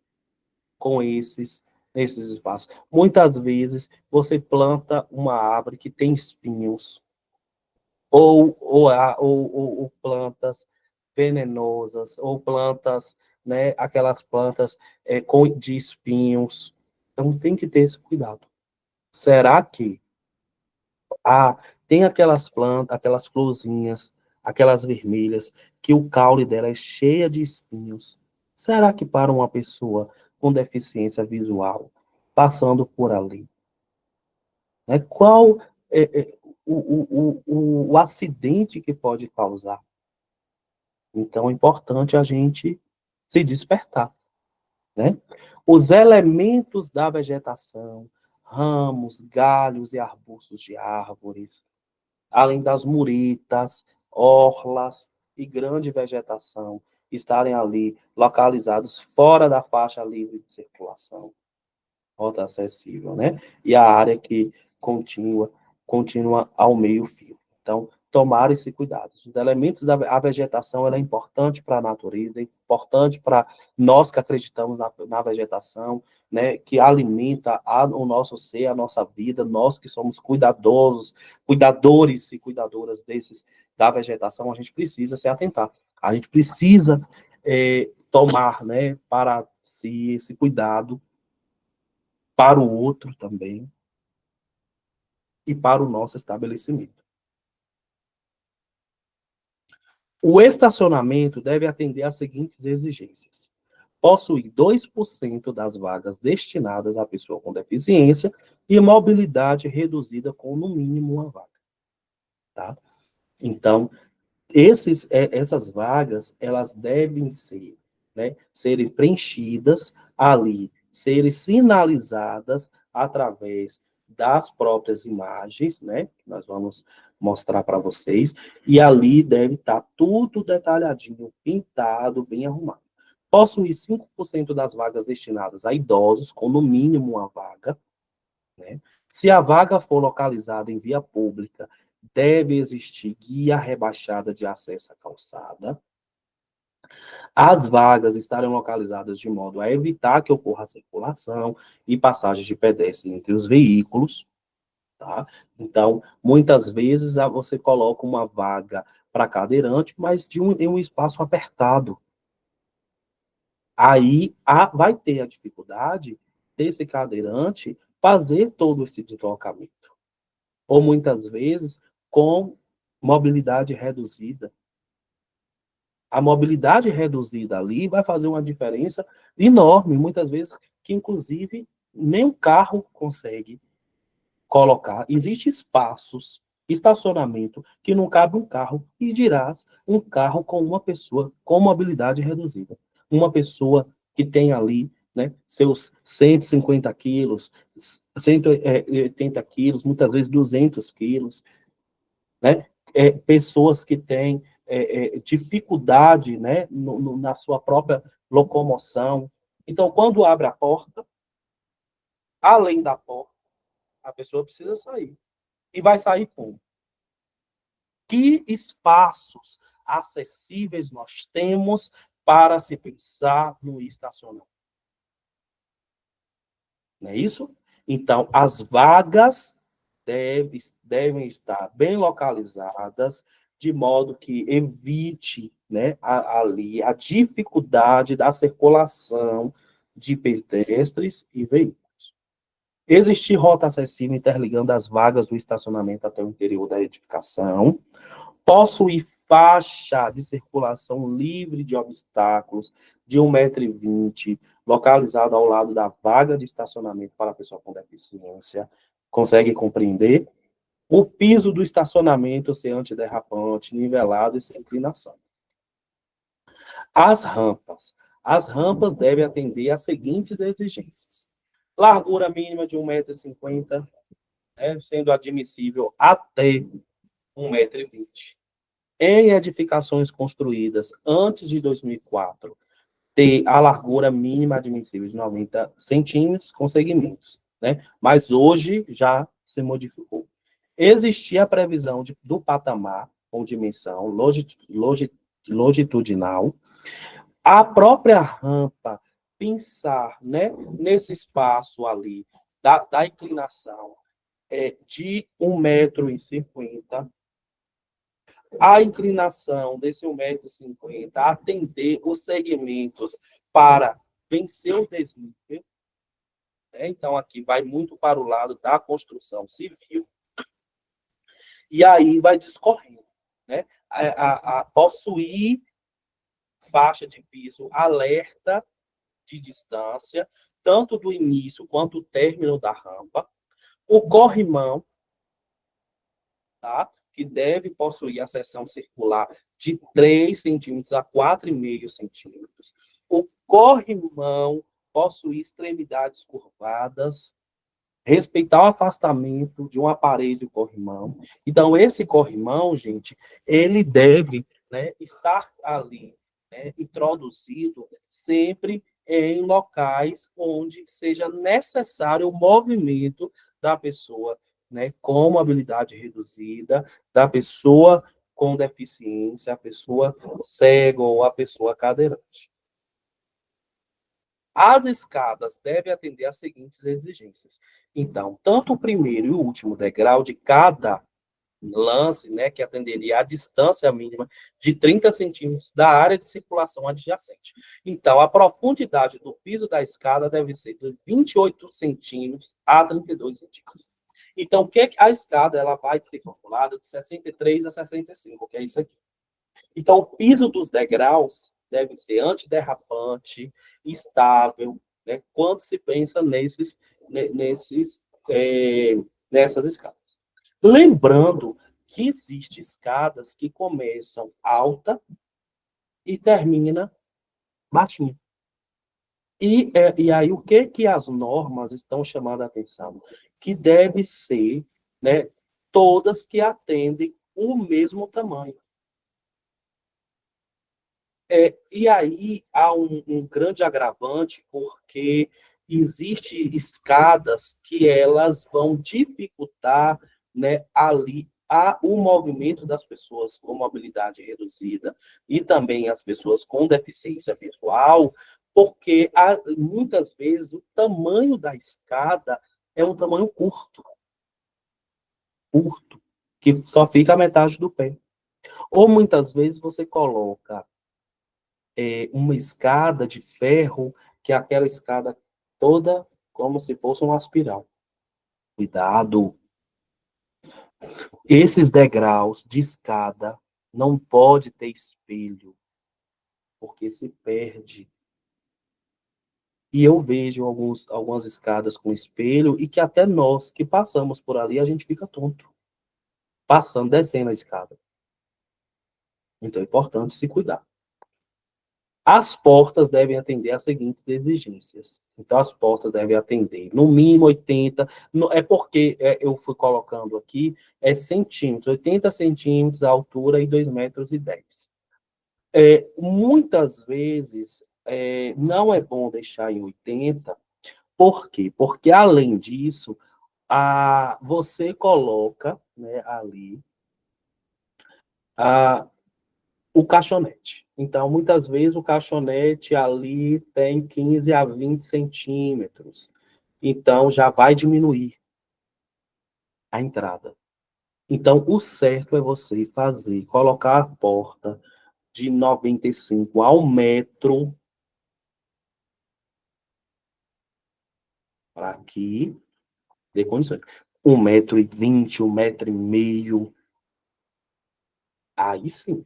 com esses espaços. Muitas vezes você planta uma árvore que tem espinhos ou plantas venenosas ou plantas, né? Aquelas plantas de espinhos. Então, tem que ter esse cuidado. Será que tem aquelas plantas, aquelas florzinhas, aquelas vermelhas, que o caule dela é cheia de espinhos? Será que para uma pessoa com deficiência visual, passando por ali, né, qual é o acidente que pode causar? Então, é importante a gente se despertar, né? Os elementos da vegetação, ramos, galhos e arbustos de árvores, além das muretas, orlas e grande vegetação, estarem ali localizados fora da faixa livre de circulação, rota acessível, né? E a área que contínua ao meio-fio. Então, tomar esse cuidado. Os elementos a vegetação ela é importante para a natureza, é importante para nós que acreditamos na vegetação, né, que alimenta o nosso ser, a nossa vida, nós que somos cuidadores e cuidadoras da vegetação, a gente precisa se atentar. A gente precisa tomar, né, para si esse cuidado, para o outro também, e para o nosso estabelecimento. O estacionamento deve atender às seguintes exigências: possuir 2% das vagas destinadas à pessoa com deficiência e mobilidade reduzida com, no mínimo, uma vaga. Tá? Então, essas vagas, elas devem ser, né, serem preenchidas ali, serem sinalizadas através das próprias imagens, né, que nós vamos mostrar para vocês, e ali deve estar tudo detalhadinho, pintado, bem arrumado. Possuir 5% das vagas destinadas a idosos, com no mínimo uma vaga, né? Se a vaga for localizada em via pública, deve existir guia rebaixada de acesso à calçada. As vagas estarão localizadas de modo a evitar que ocorra a circulação e passagem de pedestre entre os veículos. Tá? Então, muitas vezes você coloca uma vaga para cadeirante, mas em um espaço apertado. Aí vai ter a dificuldade desse cadeirante fazer todo esse deslocamento. Ou muitas vezes com mobilidade reduzida. A mobilidade reduzida ali vai fazer uma diferença enorme, muitas vezes, que inclusive nem um carro consegue colocar. Existem espaços, estacionamento, que não cabe um carro, e dirás um carro com uma pessoa com mobilidade reduzida. Uma pessoa que tem ali, né, seus 150 quilos, 180 quilos, muitas vezes 200 quilos, né? Pessoas que têm dificuldade, né, na sua própria locomoção. Então, quando abre a porta, além da porta, a pessoa precisa sair. E vai sair como? Que espaços acessíveis nós temos para se pensar no estacionamento? Não é isso? Então, as vagas devem estar bem localizadas, de modo que evite, né, ali a dificuldade da circulação de pedestres e veículos. Existir rota acessível interligando as vagas do estacionamento até o interior da edificação. Possuir faixa de circulação livre de obstáculos de 1,20 m, localizada ao lado da vaga de estacionamento para a pessoa com deficiência. Consegue compreender? O piso do estacionamento ser antiderrapante, nivelado e sem inclinação. As rampas. As rampas devem atender às seguintes exigências: largura mínima de 1,50 m, né, sendo admissível até 1,20 m. Em edificações construídas antes de 2004, ter a largura mínima admissível de 90 centímetros com segmentos, né? Mas hoje já se modificou. Existia a previsão do patamar com dimensão longitudinal. A própria rampa, pensar, né, nesse espaço ali da inclinação de 1,50 m, a inclinação desse 1,50 m, atender os segmentos para vencer o desnível, né? Então, aqui vai muito para o lado da construção civil, e aí vai discorrendo, né? Possuir faixa de piso alerta de distância, tanto do início quanto do término da rampa. O corrimão, tá? Que deve possuir a seção circular de 3 centímetros a 4,5 centímetros. O corrimão possui extremidades curvadas, respeitar o afastamento de uma parede do corrimão. Então, esse corrimão, gente, ele deve, né, estar ali, né, introduzido sempre em locais onde seja necessário o movimento da pessoa, né, com mobilidade reduzida, da pessoa com deficiência, a pessoa cega ou a pessoa cadeirante. As escadas devem atender às seguintes exigências. Então, tanto o primeiro e o último degrau de cada lance, né, que atenderia à distância mínima de 30 centímetros da área de circulação adjacente. Então, a profundidade do piso da escada deve ser de 28 centímetros a 32 centímetros. Então, o que a escada ela vai ser formulada de 63 a 65, que é isso aqui. Então, o piso dos degraus deve ser antiderrapante, estável, né, quando se pensa nessas escadas. Lembrando que existem escadas que começam alta e termina baixinha. E aí, o que as normas estão chamando a atenção? Que deve ser, né, todas que atendem o mesmo tamanho. E aí há um grande agravante, porque existem escadas que elas vão dificultar, né, ali o movimento das pessoas com mobilidade reduzida e também as pessoas com deficiência visual, porque muitas vezes o tamanho da escada é um tamanho curto, que só fica a metade do pé. Ou muitas vezes você coloca uma escada de ferro, que é aquela escada toda como se fosse uma espiral. Cuidado! Esses degraus de escada não pode ter espelho, porque se perde. E eu vejo algumas escadas com espelho e que até nós que passamos por ali, a gente fica tonto. Passando, descendo a escada. Então é importante se cuidar. As portas devem atender às seguintes exigências. Então, as portas devem atender, no mínimo 80, é porque eu fui colocando aqui, centímetros, 80 centímetros a altura e 2,10 metros. Muitas vezes, não é bom deixar em 80, por quê? Porque, além disso, você coloca, né, ali o caixonete. Então, muitas vezes, o caixonete ali tem 15 a 20 centímetros. Então, já vai diminuir a entrada. Então, o certo é você colocar a porta de 95 a 1 metro para aqui, dê condições. 1,20 m, 1,5 m. Aí sim.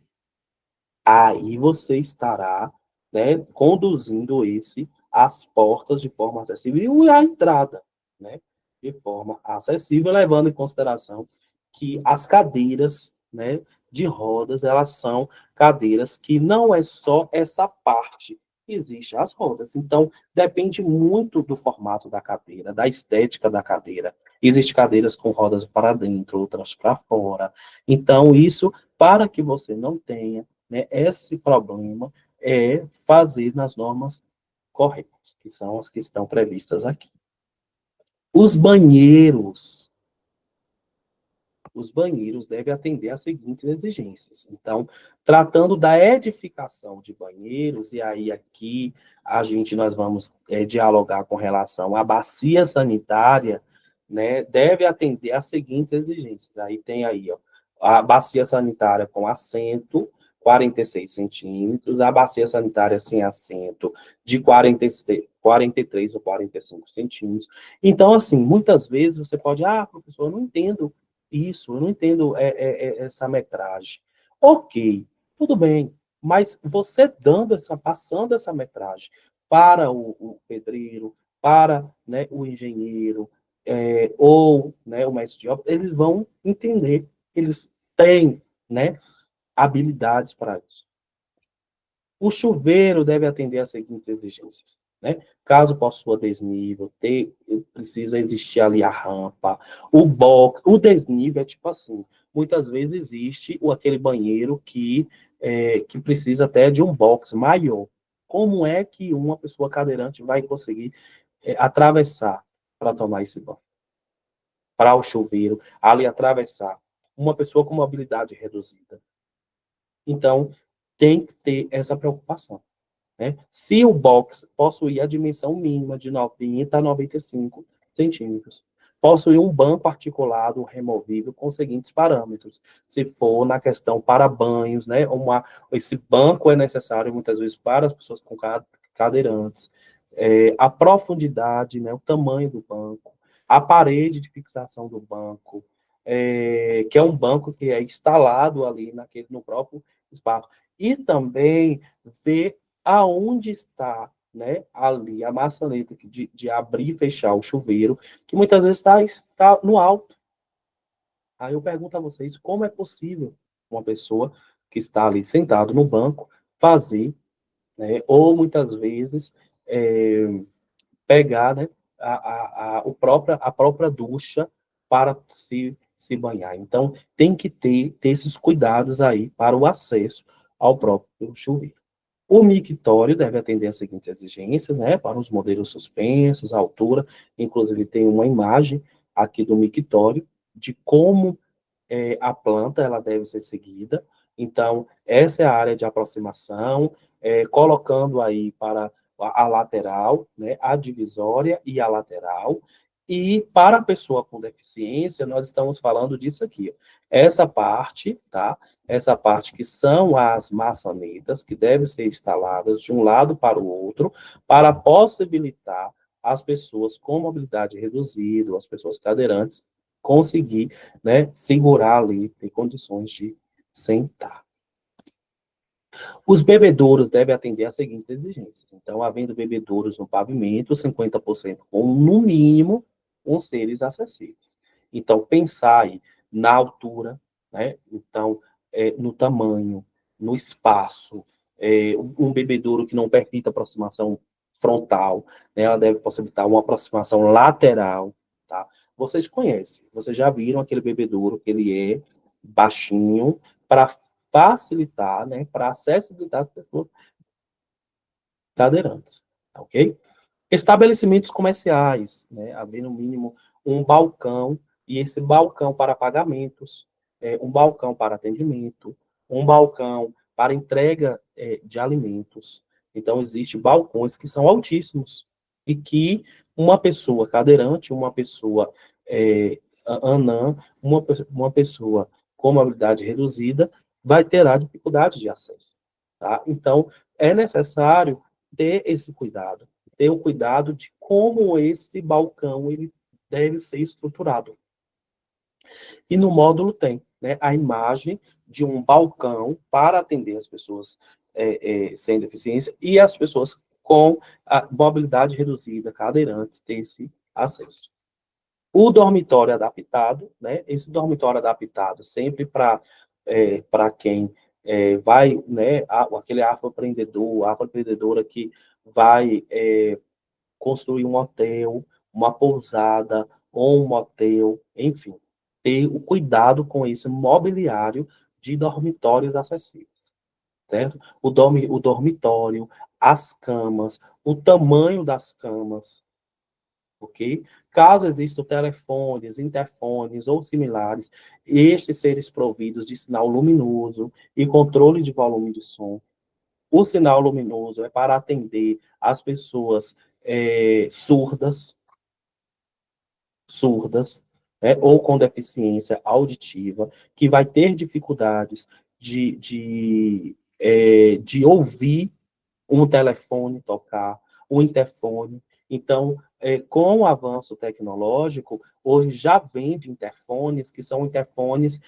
Aí você estará, né, conduzindo as portas de forma acessível e a entrada, né, de forma acessível, levando em consideração que as cadeiras, né, de rodas, elas são cadeiras que não é só essa parte, existem as rodas. Então, depende muito do formato da cadeira, da estética da cadeira. Existem cadeiras com rodas para dentro, outras para fora. Então, isso, para que você não tenha, né, esse problema, é fazer nas normas corretas, que são as que estão previstas aqui. Os banheiros devem atender às seguintes exigências. Então, tratando da edificação de banheiros, e aí aqui nós vamos dialogar com relação à bacia sanitária, né, deve atender às seguintes exigências. Aí tem aí, ó, a bacia sanitária com assento, 46 centímetros, a bacia sanitária sem assento de 43 ou 45 centímetros. Então, assim, muitas vezes você pode, professor, eu não entendo isso, eu não entendo essa metragem. Ok, tudo bem, mas você passando essa metragem para o pedreiro, para, né, o engenheiro, ou, né, o mestre de obra, eles vão entender, eles têm, né, habilidades para isso. O chuveiro deve atender às seguintes exigências, né? Caso possua desnível, precisa existir ali a rampa, o box, o desnível é tipo assim, muitas vezes existe aquele banheiro que precisa até de um box maior. Como é que uma pessoa cadeirante vai conseguir atravessar para tomar esse banho? Para o chuveiro, ali atravessar. Uma pessoa com mobilidade reduzida. Então, tem que ter essa preocupação, né? Se o box possuir a dimensão mínima de 90 a 95 centímetros, possuir um banco articulado removível com os seguintes parâmetros. Se for na questão para banhos, né? Esse banco é necessário muitas vezes para as pessoas com cadeirantes. A profundidade, né? O tamanho do banco, a parede de fixação do banco, que é um banco que é instalado ali no próprio espaço. E também ver aonde está, né, ali a maçaneta de abrir e fechar o chuveiro, que muitas vezes está no alto. Aí eu pergunto a vocês, como é possível uma pessoa que está ali sentado no banco fazer, né, ou muitas vezes pegar, né, a própria ducha para se banhar. Então, tem que ter esses cuidados aí para o acesso ao próprio chuveiro. O mictório deve atender às seguintes exigências, né, para os modelos suspensos, a altura, inclusive tem uma imagem aqui do mictório, de como a planta ela deve ser seguida. Então, essa é a área de aproximação, colocando aí para a lateral, né, a divisória e a lateral. E para a pessoa com deficiência, nós estamos falando disso aqui. Essa parte, tá? Essa parte que são as maçanetas, que devem ser instaladas de um lado para o outro, para possibilitar as pessoas com mobilidade reduzida, as pessoas cadeirantes, conseguir, né, segurar ali, ter condições de sentar. Os bebedouros devem atender às seguintes exigências. Então, havendo bebedouros no pavimento, 50% com, no mínimo, com seres acessíveis. Então, pensar aí na altura, né? Então, no tamanho, no espaço, um bebedouro que não permita aproximação frontal, né? Ela deve possibilitar uma aproximação lateral, tá? Vocês conhecem, vocês já viram aquele bebedouro que ele é baixinho para facilitar, né, para acessibilidade das pessoas cadeirantes, tá ok? Estabelecimentos comerciais, né, haver no mínimo um balcão, e esse balcão para pagamentos, um balcão para atendimento, um balcão para entrega de alimentos. Então, existem balcões que são altíssimos, e que uma pessoa cadeirante, uma pessoa anã, uma pessoa com mobilidade reduzida, vai ter a dificuldade de acesso. Tá? Então, é necessário ter esse cuidado, ter o cuidado de como esse balcão ele deve ser estruturado. E no módulo tem, né, a imagem de um balcão para atender as pessoas sem deficiência e as pessoas com a mobilidade reduzida, cadeirantes, ter esse acesso. O dormitório adaptado, né, esse dormitório adaptado sempre para quem vai, né, aquele afroempreendedora que vai construir um hotel, uma pousada ou um motel, enfim, ter o cuidado com esse mobiliário de dormitórios acessíveis, certo? O dormitório, as camas, o tamanho das camas, ok? Caso existam telefones, interfones ou similares, estes serem providos de sinal luminoso e controle de volume de som. O sinal luminoso é para atender as pessoas surdas, né, ou com deficiência auditiva, que vai ter dificuldades de ouvir um telefone tocar, um interfone. Então, com o avanço tecnológico, hoje já vende interfones, que são interfones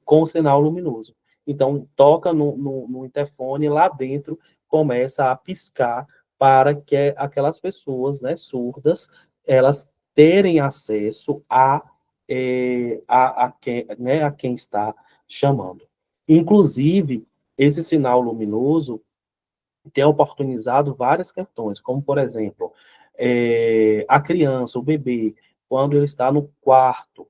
com sinal luminoso. Então, toca no interfone, lá dentro começa a piscar para que aquelas pessoas, né, surdas, elas terem acesso a quem está chamando. Inclusive, esse sinal luminoso tem oportunizado várias questões, como, por exemplo, a criança, o bebê, quando ele está no quarto,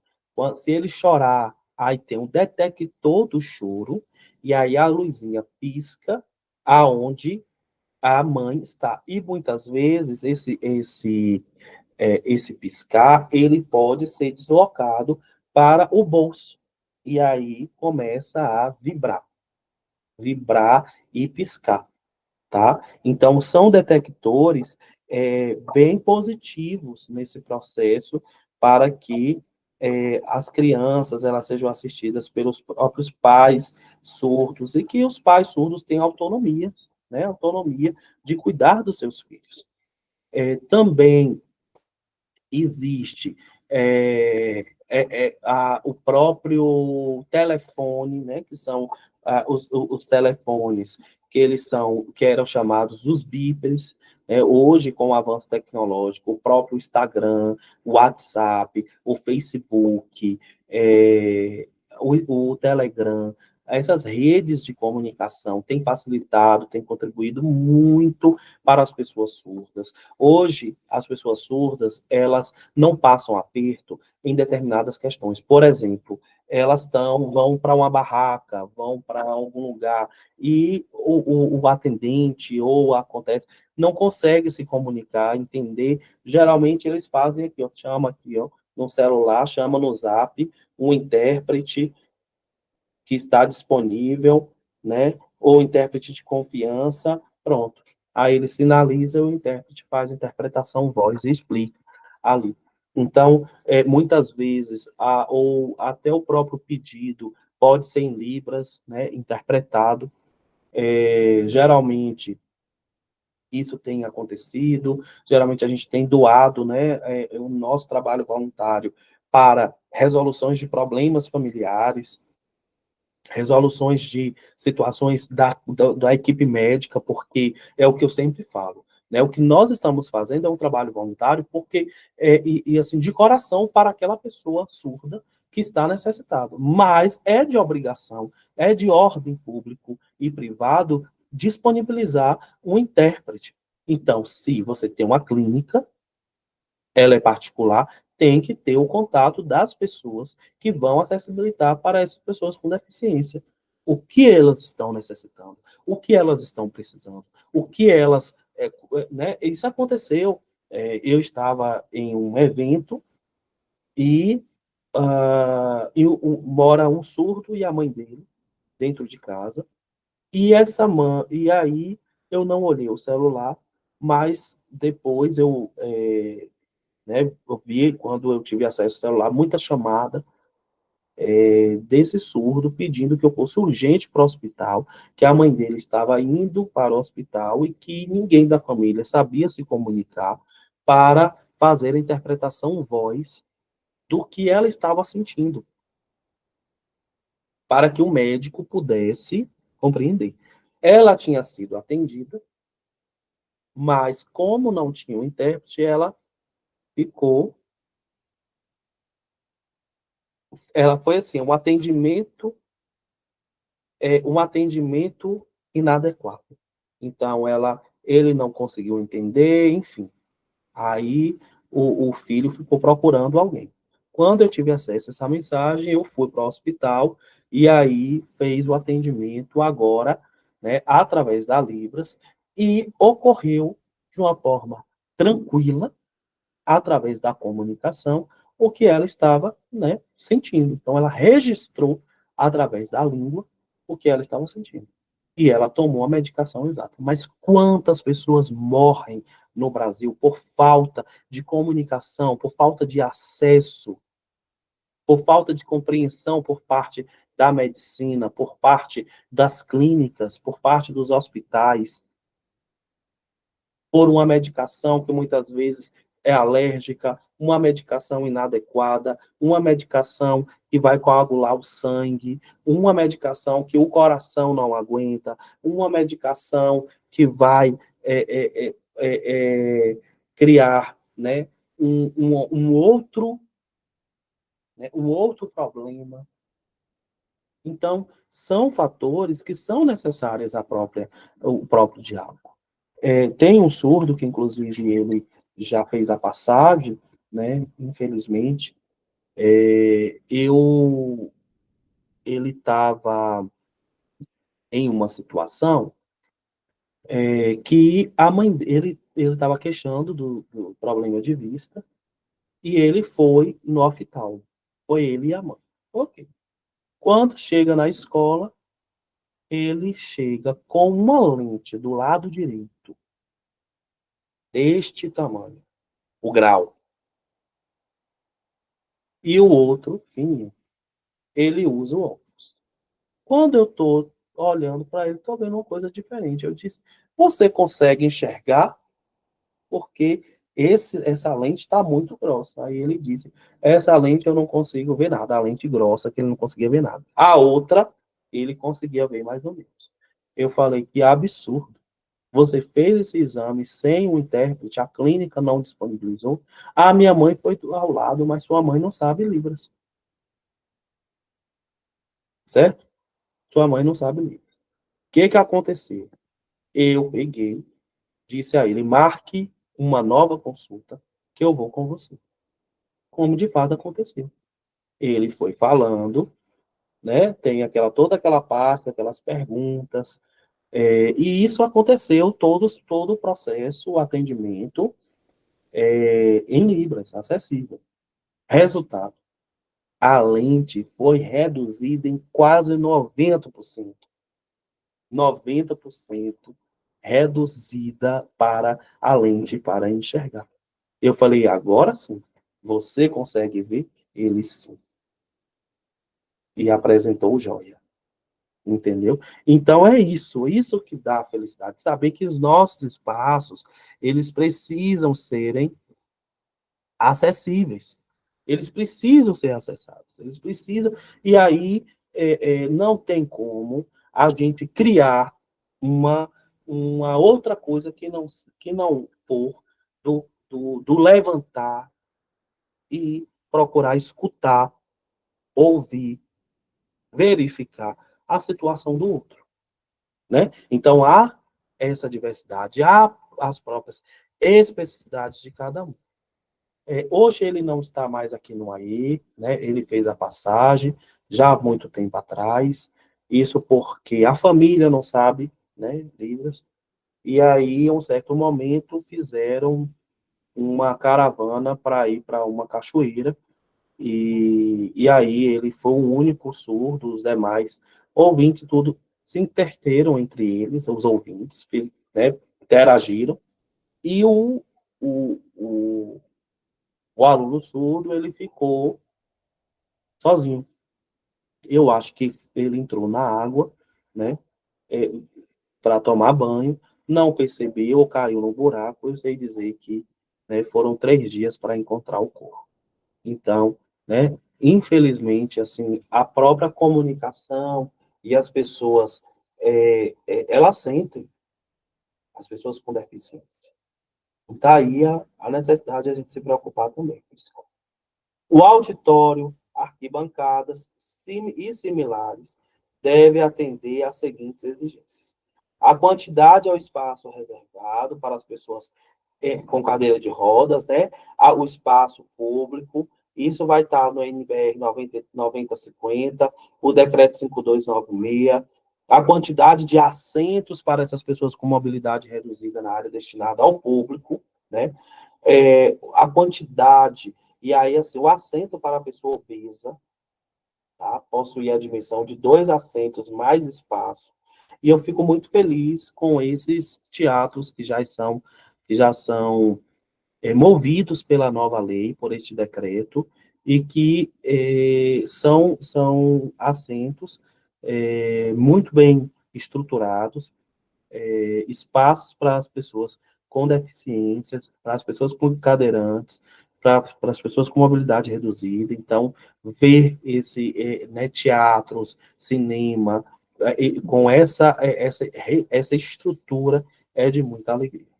se ele chorar, aí tem um detector do choro, e aí a luzinha pisca aonde a mãe está. E muitas vezes esse piscar, ele pode ser deslocado para o bolso. E aí começa a vibrar e piscar, tá? Então, são detectores bem positivos nesse processo para que as crianças elas sejam assistidas pelos próprios pais surdos e que os pais surdos tenham autonomia, né? Autonomia de cuidar dos seus filhos. Também existe o próprio telefone, né, que são os telefones que eram chamados os beepers, né, hoje com o avanço tecnológico, o próprio Instagram, o WhatsApp, o Facebook, o Telegram, essas redes de comunicação têm facilitado, têm contribuído muito para as pessoas surdas. Hoje, as pessoas surdas, elas não passam aperto em determinadas questões. Por exemplo, elas vão para uma barraca, vão para algum lugar, e o atendente, ou acontece, não consegue se comunicar, entender. Geralmente, eles fazem aqui, ó, chama aqui, ó, no celular, chama no Zap, um intérprete que está disponível, né? Ou intérprete de confiança, pronto. Aí ele sinaliza, o intérprete faz interpretação voz e explica ali. Então, muitas vezes, ou até o próprio pedido pode ser em libras, né, interpretado. Geralmente, isso tem acontecido, geralmente a gente tem doado, né, o nosso trabalho voluntário para resoluções de problemas familiares, resoluções de situações da equipe médica, porque é o que eu sempre falo, né? O que nós estamos fazendo é um trabalho voluntário, porque, assim, de coração para aquela pessoa surda que está necessitada, mas é de obrigação, é de ordem público e privado disponibilizar um intérprete. Então, se você tem uma clínica, ela é particular, tem que ter o contato das pessoas que vão acessibilitar para essas pessoas com deficiência. O que elas estão necessitando, o que elas estão precisando, o que elas. Né? Isso aconteceu. Eu estava em um evento mora um surdo e a mãe dele dentro de casa. E aí eu não olhei o celular, mas depois eu vi, quando eu tive acesso ao celular, muita chamada desse surdo pedindo que eu fosse urgente para o hospital, que a mãe dele estava indo para o hospital e que ninguém da família sabia se comunicar para fazer a interpretação voz do que ela estava sentindo, para que o médico pudesse compreender. Ela tinha sido atendida, mas como não tinha um intérprete, ficou ela foi assim, um atendimento inadequado. Então, ele não conseguiu entender, enfim. Aí, o filho ficou procurando alguém. Quando eu tive acesso a essa mensagem, eu fui para o hospital e aí fez o atendimento agora, né, através da Libras, e ocorreu de uma forma tranquila, através da comunicação, o que ela estava, né, sentindo. Então, ela registrou, através da língua, o que ela estava sentindo. E ela tomou a medicação exata. Mas quantas pessoas morrem no Brasil por falta de comunicação, por falta de acesso, por falta de compreensão por parte da medicina, por parte das clínicas, por parte dos hospitais, por uma medicação que muitas vezes é alérgica, uma medicação inadequada, uma medicação que vai coagular o sangue, uma medicação que o coração não aguenta, uma medicação que vai criar, né, um outro problema. Então, são fatores que são necessários o próprio diálogo. Tem um surdo, que inclusive ele já fez a passagem, né? Infelizmente, ele estava em uma situação que a mãe dele, ele estava queixando do problema de vista, e ele foi no oftalmo. Foi ele e a mãe. Ok. Quando chega na escola, ele chega com uma lente do lado direito, deste tamanho, o grau, e o outro fininho. Ele usa o óculos. Quando eu estou olhando para ele, estou vendo uma coisa diferente. Eu disse, você consegue enxergar? Porque essa lente está muito grossa. Aí ele disse, essa lente eu não consigo ver nada. A lente grossa, que ele não conseguia ver nada. A outra, ele conseguia ver mais ou menos. Eu falei, que absurdo. Você fez esse exame sem um intérprete, a clínica não disponibilizou. A minha mãe foi ao lado, mas sua mãe não sabe Libras. Certo? Sua mãe não sabe Libras. O que aconteceu? Eu peguei, disse a ele, marque uma nova consulta, que eu vou com você. Como de fato aconteceu. Ele foi falando, né? Tem toda aquela parte, aquelas perguntas, e isso aconteceu todo o processo, o atendimento em Libras, acessível. Resultado, a lente foi reduzida em quase 90%. 90% reduzida para a lente para enxergar. Eu falei, agora sim, você consegue ver? Ele sim. E apresentou o joia. Entendeu? Então é isso que dá felicidade, saber que os nossos espaços, eles precisam serem acessíveis. Eles precisam ser acessados. Eles precisam, e aí não tem como a gente criar uma outra coisa que não for do levantar e procurar escutar, ouvir, verificar a situação do outro, né? Então, há essa diversidade, há as próprias especificidades de cada um. Hoje ele não está mais aqui no AI, né? Ele fez a passagem já há muito tempo atrás, isso porque a família não sabe, né, Libras, e aí, em um certo momento, fizeram uma caravana para ir para uma cachoeira, e aí ele foi o único surdo, os demais ouvintes, tudo, se interteram entre eles, os ouvintes, né, interagiram, e o, o, o aluno surdo, ele ficou sozinho. Eu acho que ele entrou na água, né, para tomar banho, não percebeu ou caiu no buraco. Eu sei dizer que, né, foram 3 dias para encontrar o corpo. Então, né, infelizmente, assim, a própria comunicação e as pessoas, elas sentem, as pessoas com deficiência. Então, aí a necessidade de a gente se preocupar também. O auditório, arquibancadas e similares deve atender às seguintes exigências. A quantidade ao espaço reservado para as pessoas com cadeira de rodas, né? O espaço público, isso vai estar no NBR 9050, o decreto 5296, a quantidade de assentos para essas pessoas com mobilidade reduzida na área destinada ao público, né? A quantidade, e aí, assim, o assento para a pessoa obesa, tá? Possuir a admissão de 2 assentos mais espaço. E eu fico muito feliz com esses teatros que já são movidos pela nova lei, por este decreto, e que são assentos muito bem estruturados, espaços para as pessoas com deficiências, para as pessoas com cadeirantes, para as pessoas com mobilidade reduzida. Então, ver né, teatros, cinema, com essa estrutura é de muita alegria.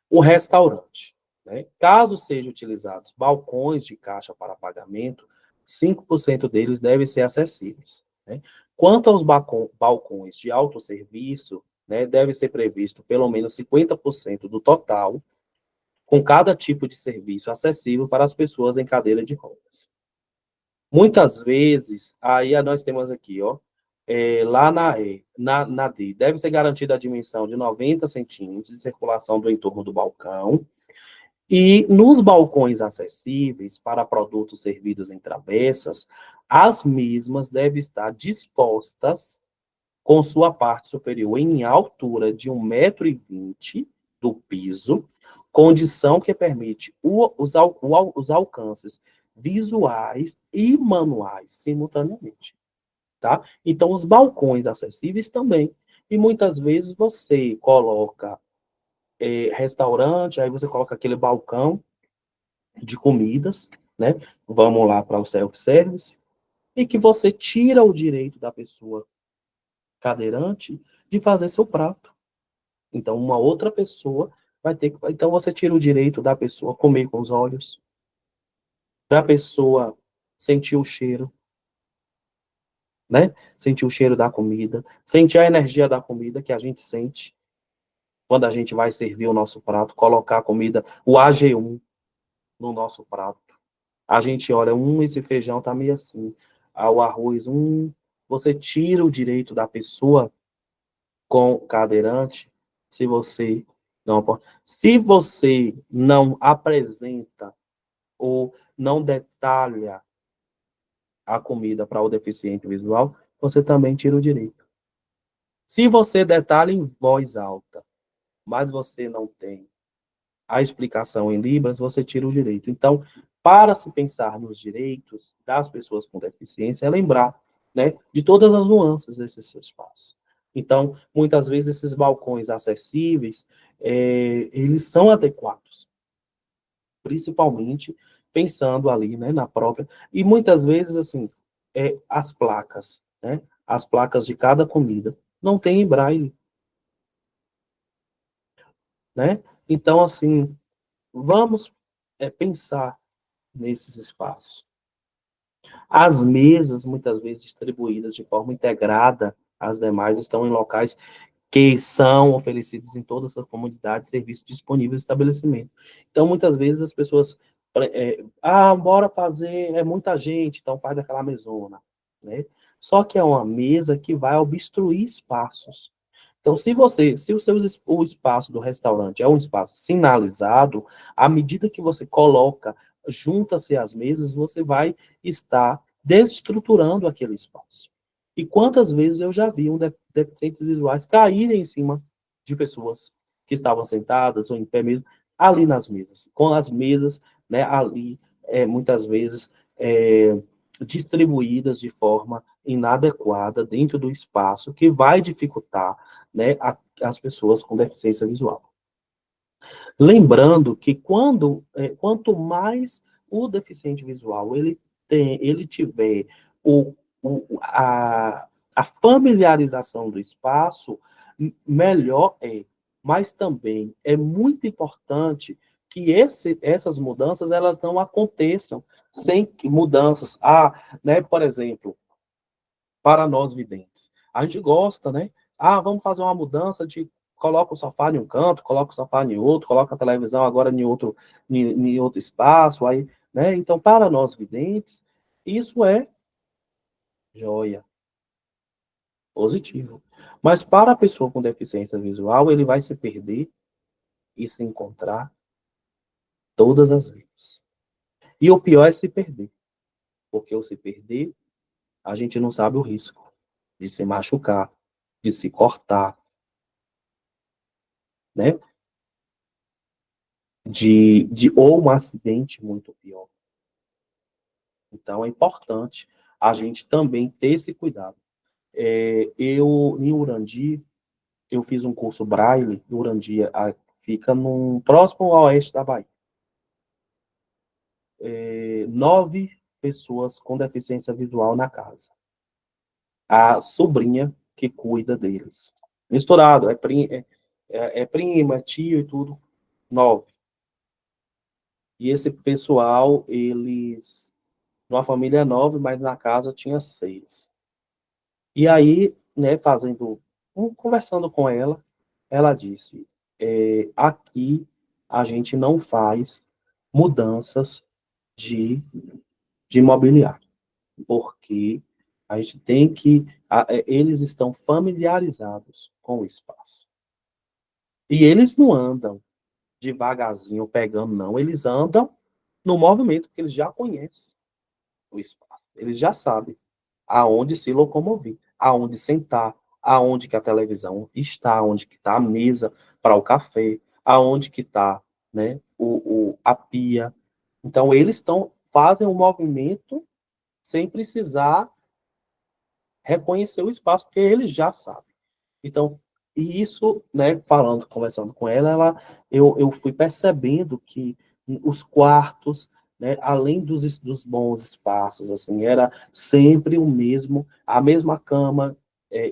O restaurante, né? Caso sejam utilizados balcões de caixa para pagamento, 5% deles devem ser acessíveis, né? Quanto aos balcões de autosserviço, né, deve ser previsto pelo menos 50% do total, com cada tipo de serviço acessível para as pessoas em cadeira de rodas. Muitas vezes, aí nós temos aqui, ó, lá na D, deve ser garantida a dimensão de 90 centímetros de circulação do entorno do balcão, e nos balcões acessíveis para produtos servidos em travessas, as mesmas devem estar dispostas com sua parte superior em altura de 1,20 m do piso, condição que permite os alcances visuais e manuais simultaneamente, tá? Então, os balcões acessíveis também. E muitas vezes você coloca restaurante, aí você coloca aquele balcão de comidas, né? Vamos lá para o self-service, e que você tira o direito da pessoa cadeirante de fazer seu prato. Então, uma outra pessoa vai ter que. Então, você tira o direito da pessoa comer com os olhos, da pessoa sentir o cheiro, né? Sentir o cheiro da comida, sentir a energia da comida que a gente sente quando a gente vai servir o nosso prato, colocar a comida, o AG1 no nosso prato. A gente olha, esse feijão tá meio assim. O arroz, você tira o direito da pessoa com cadeirante se você se você não apresenta ou não detalha a comida para o deficiente visual, você também tira o direito. Se você detalha em voz alta, mas você não tem a explicação em Libras, você tira o direito. Então, para se pensar nos direitos das pessoas com deficiência, é lembrar, né, de todas as nuances desse seu espaço. Então, muitas vezes, esses balcões acessíveis, eles são adequados, principalmente pensando ali, né, na própria... E muitas vezes, assim, as placas, né, as placas de cada comida, não tem em braille, né? Então, assim, vamos pensar nesses espaços. As mesas, muitas vezes distribuídas de forma integrada, as demais estão em locais que são oferecidos em todas as comunidades, serviços disponíveis no estabelecimento. Então, muitas vezes as pessoas, bora fazer, é muita gente, então faz aquela mesona, né? Só que é uma mesa que vai obstruir espaços. Então, se o espaço do restaurante é um espaço sinalizado, à medida que você coloca, junta-se às mesas, você vai estar desestruturando aquele espaço. E quantas vezes eu já vi deficientes visuais caírem em cima de pessoas que estavam sentadas ou em pé mesmo, ali nas mesas, com as mesas, né, ali, muitas vezes, distribuídas de forma inadequada dentro do espaço, que vai dificultar, né, as pessoas com deficiência visual. Lembrando que quanto mais o deficiente visual ele tiver o, a familiarização do espaço, melhor é. Mas também é muito importante que essas mudanças elas não aconteçam sem mudanças. Né, por exemplo, para nós videntes. A gente gosta, né? Vamos fazer uma mudança de coloca o sofá em um canto, coloca o sofá em outro, coloca a televisão agora em outro espaço, aí, né? Então, para nós videntes, isso é joia, positivo. Mas para a pessoa com deficiência visual, ele vai se perder e se encontrar todas as vezes. E o pior é se perder, porque ao se perder, a gente não sabe o risco de se machucar, de se cortar, né? Ou um acidente muito pior. Então, é importante a gente também ter esse cuidado. Em Urandi, eu fiz um curso Braille, Urandi fica próximo ao oeste da Bahia. 9 pessoas com deficiência visual na casa. A sobrinha que cuida deles. Misturado, é prima, tio e tudo, 9. E esse pessoal, eles, numa família 9, mas na casa tinha 6. E aí, né, conversando com ela, ela disse, aqui a gente não faz mudanças de, de mobiliário, porque a gente tem que, eles estão familiarizados com o espaço. E eles não andam devagarzinho pegando, não, eles andam no movimento, porque eles já conhecem o espaço, eles já sabem aonde se locomover, aonde sentar, aonde que a televisão está, aonde que está a mesa para o café, aonde que está, né, a pia. Então, fazem um movimento sem precisar reconhecer o espaço, porque eles já sabem. Então, e isso, né, conversando com ela, eu fui percebendo que os quartos, né, além dos bons espaços, assim, era sempre a mesma cama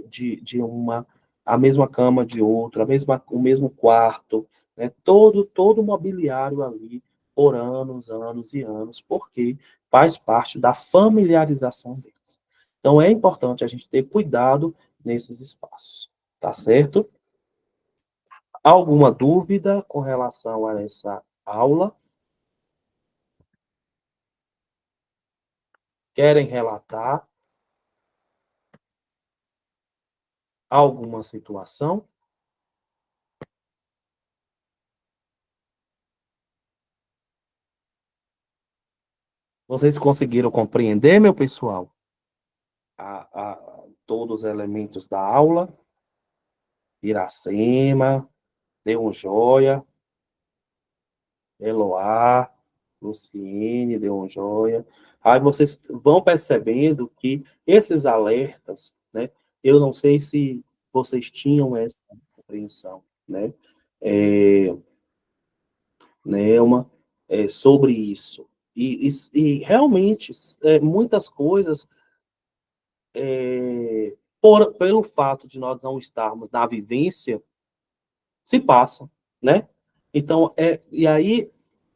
de uma, a mesma cama de outra, o mesmo quarto, né, todo o mobiliário ali, por anos, anos e anos, porque faz parte da familiarização deles. Então, é importante a gente ter cuidado nesses espaços. Tá certo? Alguma dúvida com relação a essa aula? Querem relatar alguma situação? Vocês conseguiram compreender, meu pessoal, todos os elementos da aula? Iracema, deu um joia, Eloá, Luciene, deu um joia. Aí vocês vão percebendo que esses alertas, né? Eu não sei se vocês tinham essa compreensão, né? É, Nelma, sobre isso. E realmente, muitas coisas, pelo fato de nós não estarmos na vivência, se passam, né? Então, e aí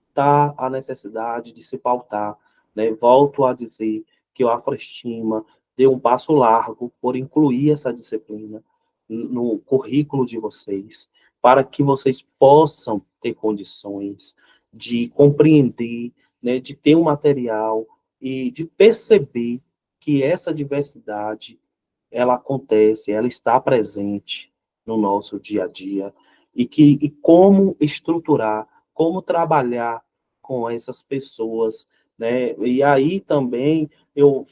está a necessidade de se pautar, né? Volto a dizer que o Afroestima deu um passo largo por incluir essa disciplina no currículo de vocês, para que vocês possam ter condições de compreender, né, de ter um material e de perceber que essa diversidade ela acontece, ela está presente no nosso dia a dia e como estruturar, como trabalhar com essas pessoas, né? E aí também eu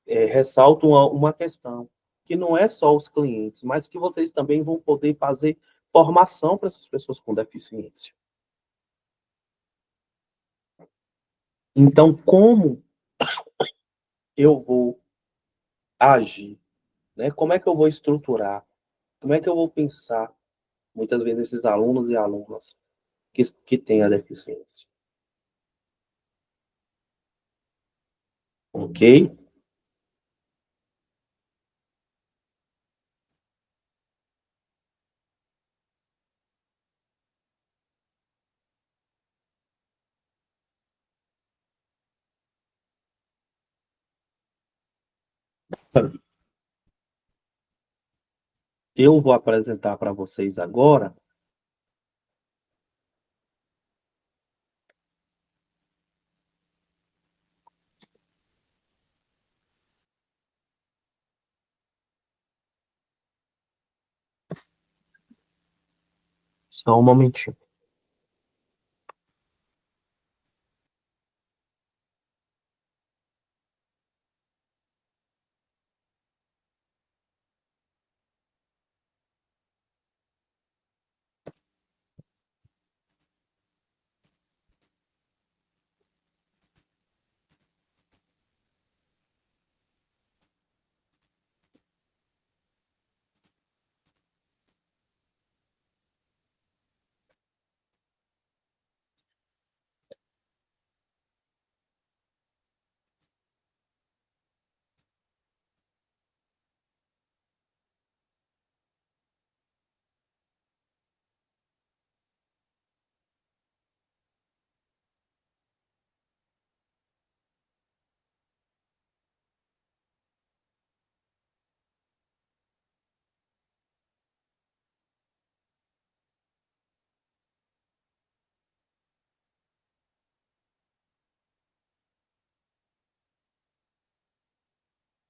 ressalto uma questão, que não é só os clientes, mas que vocês também vão poder fazer formação para essas pessoas com deficiência. Então, como eu vou agir, né? Como é que eu vou estruturar? Como é que eu vou pensar, muitas vezes, esses alunos e alunas que têm a deficiência? Ok? Eu vou apresentar para vocês agora. Só um momentinho.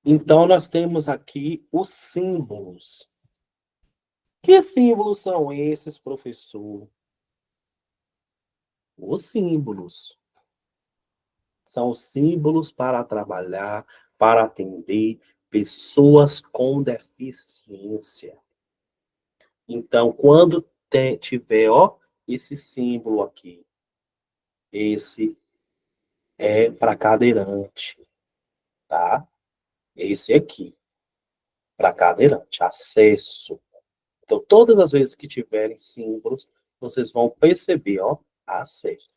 Então, nós temos aqui os símbolos. Que símbolos são esses, professor? Os símbolos. São símbolos para trabalhar, para atender pessoas com deficiência. Então, quando tiver, ó, esse símbolo aqui, esse é para cadeirante, tá? Esse aqui, para cadeirante, acesso. Então, todas as vezes que tiverem símbolos, vocês vão perceber, ó, acesso.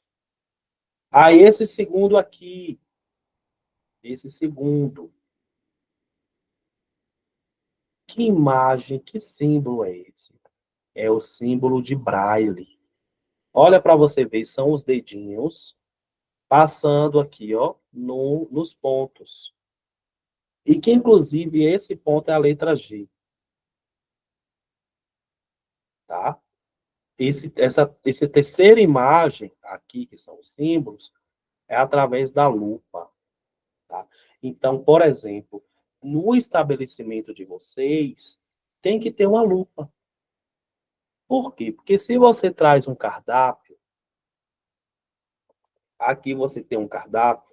Aí, esse segundo aqui, esse segundo, que imagem, que símbolo é esse? É o símbolo de Braille. Olha para você ver, são os dedinhos passando aqui, ó, nos pontos. E que, inclusive, esse ponto é a letra G. Tá? Essa terceira imagem aqui, que são os símbolos, é através da lupa. Tá? Então, por exemplo, no estabelecimento de vocês, tem que ter uma lupa. Por quê? Porque se você traz um cardápio, aqui você tem um cardápio,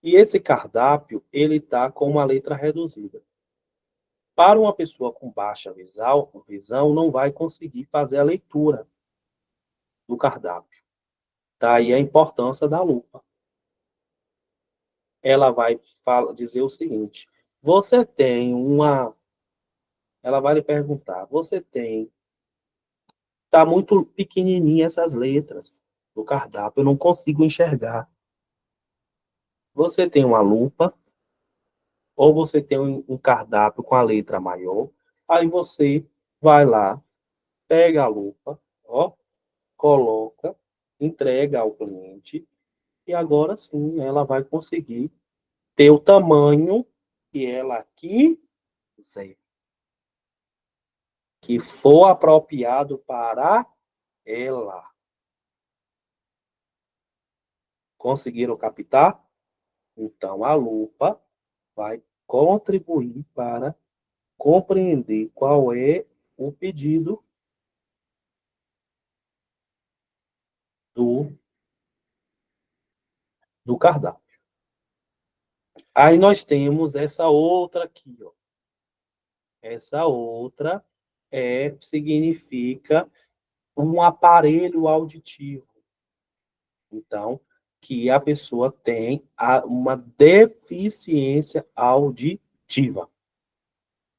e esse cardápio, ele está com uma letra reduzida. Para uma pessoa com baixa visão não vai conseguir fazer a leitura do cardápio. Daí a importância da lupa. Ela vai dizer o seguinte: você tem uma. Ela vai lhe perguntar: você tem. Está muito pequenininha essas letras do cardápio, eu não consigo enxergar. Você tem uma lupa, ou você tem um cardápio com a letra maior, aí você vai lá, pega a lupa, ó, coloca, entrega ao cliente, e agora sim ela vai conseguir ter o tamanho que ela quiser, que for apropriado para ela. Conseguiram captar? Então, a lupa vai contribuir para compreender qual é o pedido do, do cardápio. Aí nós temos essa outra aqui, ó. Essa outra significa um aparelho auditivo. Então, que a pessoa tem uma deficiência auditiva.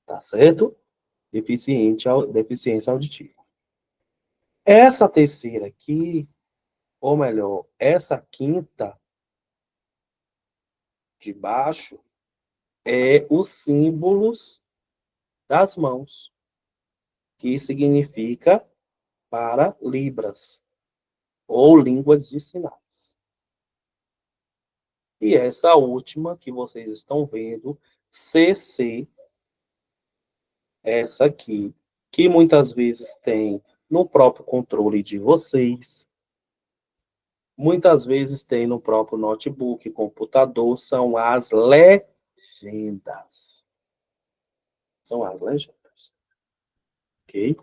Tá certo? Deficiência auditiva. Essa terceira aqui, ou melhor, essa quinta de baixo, é os símbolos das mãos, que significa para Libras, ou línguas de sinais. E essa última que vocês estão vendo, CC, essa aqui, que muitas vezes tem no próprio controle de vocês, muitas vezes tem no próprio notebook, computador, são as legendas. São as legendas. Ok?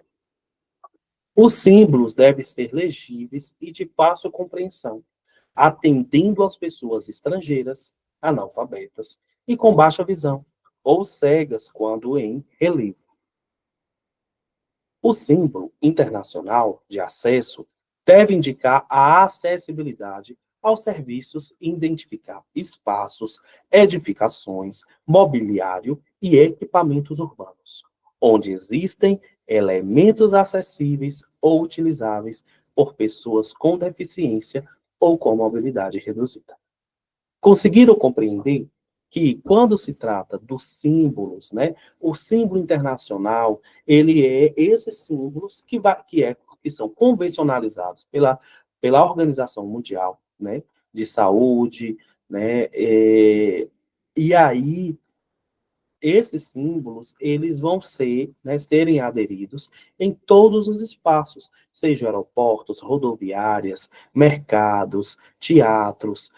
Os símbolos devem ser legíveis e de fácil compreensão, atendendo às pessoas estrangeiras, analfabetas e com baixa visão, ou cegas quando em relevo. O símbolo internacional de acesso deve indicar a acessibilidade aos serviços e identificar espaços, edificações, mobiliário e equipamentos urbanos, onde existem elementos acessíveis ou utilizáveis por pessoas com deficiência ou com mobilidade reduzida. Conseguiram compreender que, quando se trata dos símbolos, né, o símbolo internacional, ele é esses símbolos que são convencionalizados pela Organização Mundial, né, de Saúde, né, e aí esses símbolos, eles vão serem aderidos em todos os espaços, seja aeroportos, rodoviárias, mercados, teatros,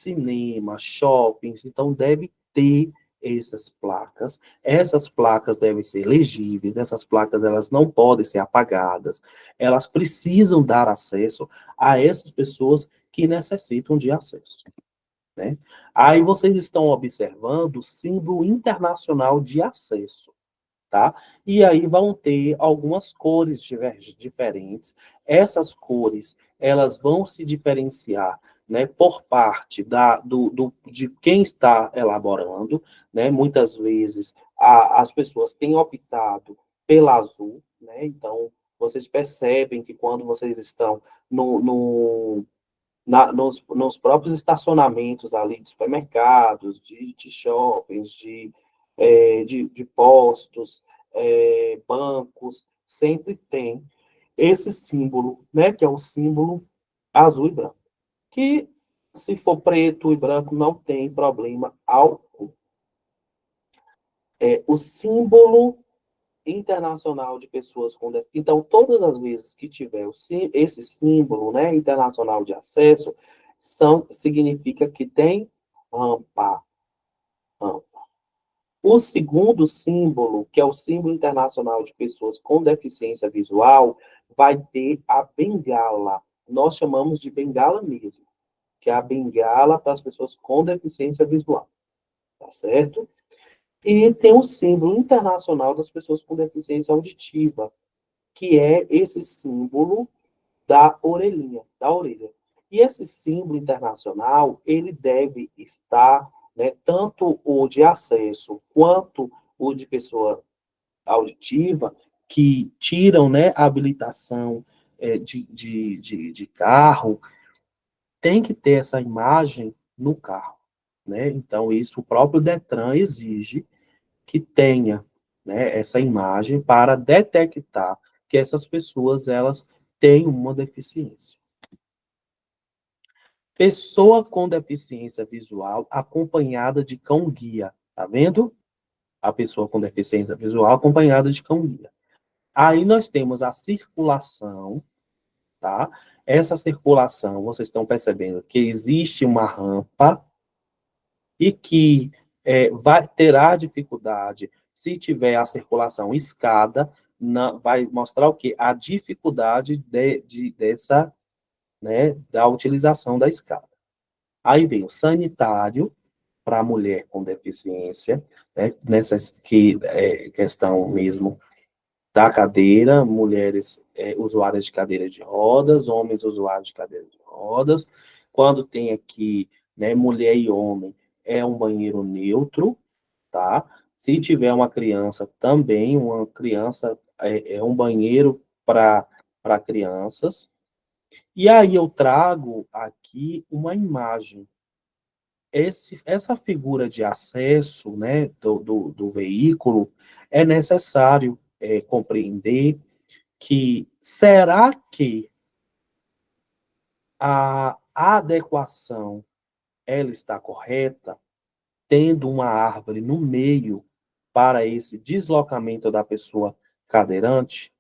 cinema, shoppings, então deve ter essas placas. Essas placas devem ser legíveis, essas placas elas não podem ser apagadas, elas precisam dar acesso a essas pessoas que necessitam de acesso. Né? Aí vocês estão observando o símbolo internacional de acesso. Tá? E aí vão ter algumas cores diferentes. Essas cores, elas vão se diferenciar, né, por parte de quem está elaborando, né? Muitas vezes as pessoas têm optado pela azul, né? Então, vocês percebem que quando vocês estão nos próprios estacionamentos ali de supermercados, de shoppings, de postos, bancos, sempre tem esse símbolo, né, que é o símbolo azul e branco, que se for preto e branco não tem problema algum. O símbolo internacional de pessoas com deficiência. Então, todas as vezes que tiver esse símbolo, né, internacional de acesso, significa que tem rampa. O segundo símbolo, que é o símbolo internacional de pessoas com deficiência visual, vai ter a bengala. Nós chamamos de bengala mesmo, que é a bengala para as pessoas com deficiência visual. Tá certo? E tem o símbolo internacional das pessoas com deficiência auditiva, que é esse símbolo da orelhinha, da orelha. E esse símbolo internacional, ele deve estar, né, tanto o de acesso quanto o de pessoa auditiva, que tiram, né, a habilitação de carro, tem que ter essa imagem no carro. Né? Então, isso o próprio Detran exige que tenha, né, essa imagem para detectar que essas pessoas elas têm uma deficiência. Pessoa com deficiência visual acompanhada de cão-guia. Tá vendo? A pessoa com deficiência visual acompanhada de cão-guia. Aí nós temos a circulação, tá? Essa circulação, vocês estão percebendo que existe uma rampa e que terá dificuldade se tiver a circulação escada, vai mostrar o quê? A dificuldade dessa, né, da utilização da escada. Aí vem o sanitário para a mulher com deficiência, né, nessa questão mesmo da cadeira, mulheres usuárias de cadeira de rodas, homens usuários de cadeira de rodas. Quando tem aqui, né, mulher e homem, é um banheiro neutro, tá? Se tiver uma criança, também uma criança é um banheiro para crianças. E aí eu trago aqui uma imagem. Essa figura de acesso, né, do veículo, é necessário compreender que será que a adequação ela está correta, tendo uma árvore no meio para esse deslocamento da pessoa cadeirante?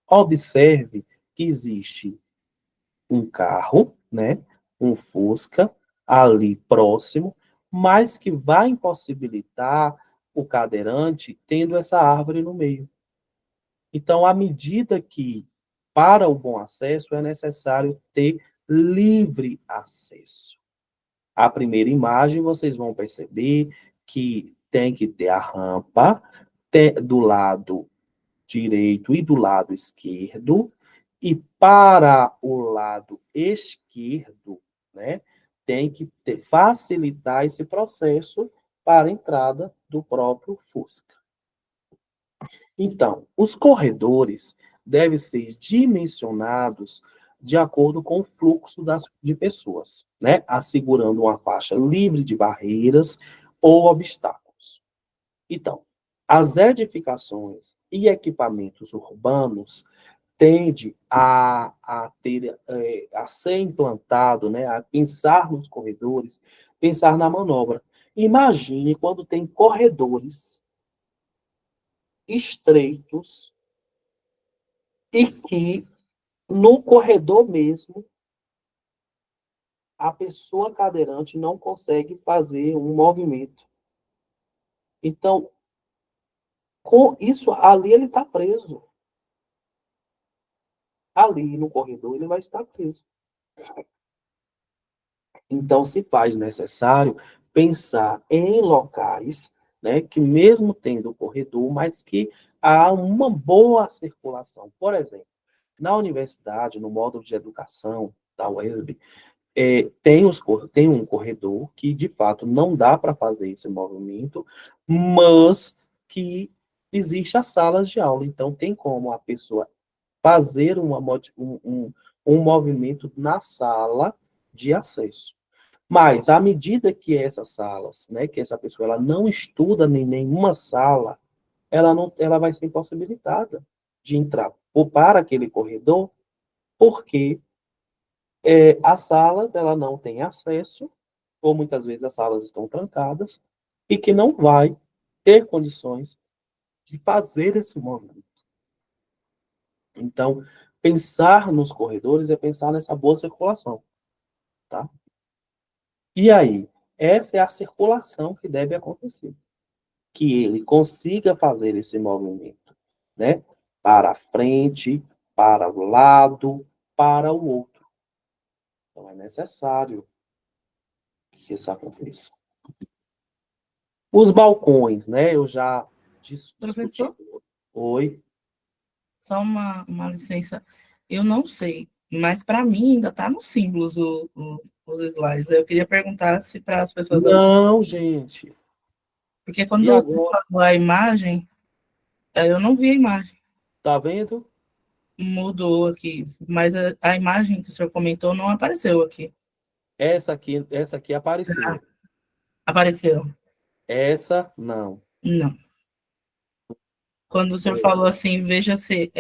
Observe que existe um carro, né, um Fusca, ali próximo, mas que vai impossibilitar o cadeirante tendo essa árvore no meio. Então, à medida que, para o bom acesso, é necessário ter livre acesso. A primeira imagem, vocês vão perceber que tem que ter a rampa do lado direito e do lado esquerdo, e para o lado esquerdo, né, tem que facilitar esse processo para a entrada do próprio Fusca. Então, os corredores devem ser dimensionados de acordo com o fluxo de pessoas, né, assegurando uma faixa livre de barreiras ou obstáculos. Então, as edificações e equipamentos urbanos tende a ser implantado, né, a pensar nos corredores, pensar na manobra. Imagine quando tem corredores estreitos e que no corredor mesmo a pessoa cadeirante não consegue fazer um movimento. Então, com isso, ali ele está preso. Ali no corredor ele vai estar preso. Então, se faz necessário pensar em locais, né, que mesmo tendo o corredor, mas que há uma boa circulação. Por exemplo, na universidade, no módulo de educação da UESB, tem um corredor que, de fato, não dá para fazer esse movimento, mas que existe as salas de aula. Então, tem como a pessoa fazer um movimento na sala de acesso. Mas, à medida que essas salas, né, que essa pessoa ela não estuda em nenhuma sala, ela vai ser impossibilitada de entrar ou para aquele corredor, porque as salas ela não tem acesso, ou muitas vezes as salas estão trancadas, e que não vai ter condições de fazer esse movimento. Então, pensar nos corredores é pensar nessa boa circulação, tá? E aí, essa é a circulação que deve acontecer, que ele consiga fazer esse movimento, né? Para a frente, para o lado, para o outro. Então, é necessário que isso aconteça. Os balcões, né? Eu já discuti. Professor, Oi. só uma licença. Eu não sei, mas para mim ainda está nos símbolos os slides. Eu queria perguntar se para as pessoas da. Não, gente. Porque E quando você agora? falou a imagem, eu não vi a imagem. Tá vendo? Mudou aqui, mas a imagem que o senhor comentou não apareceu aqui. Essa aqui apareceu. Apareceu? Essa não. Não. Quando o senhor É, falou assim, veja se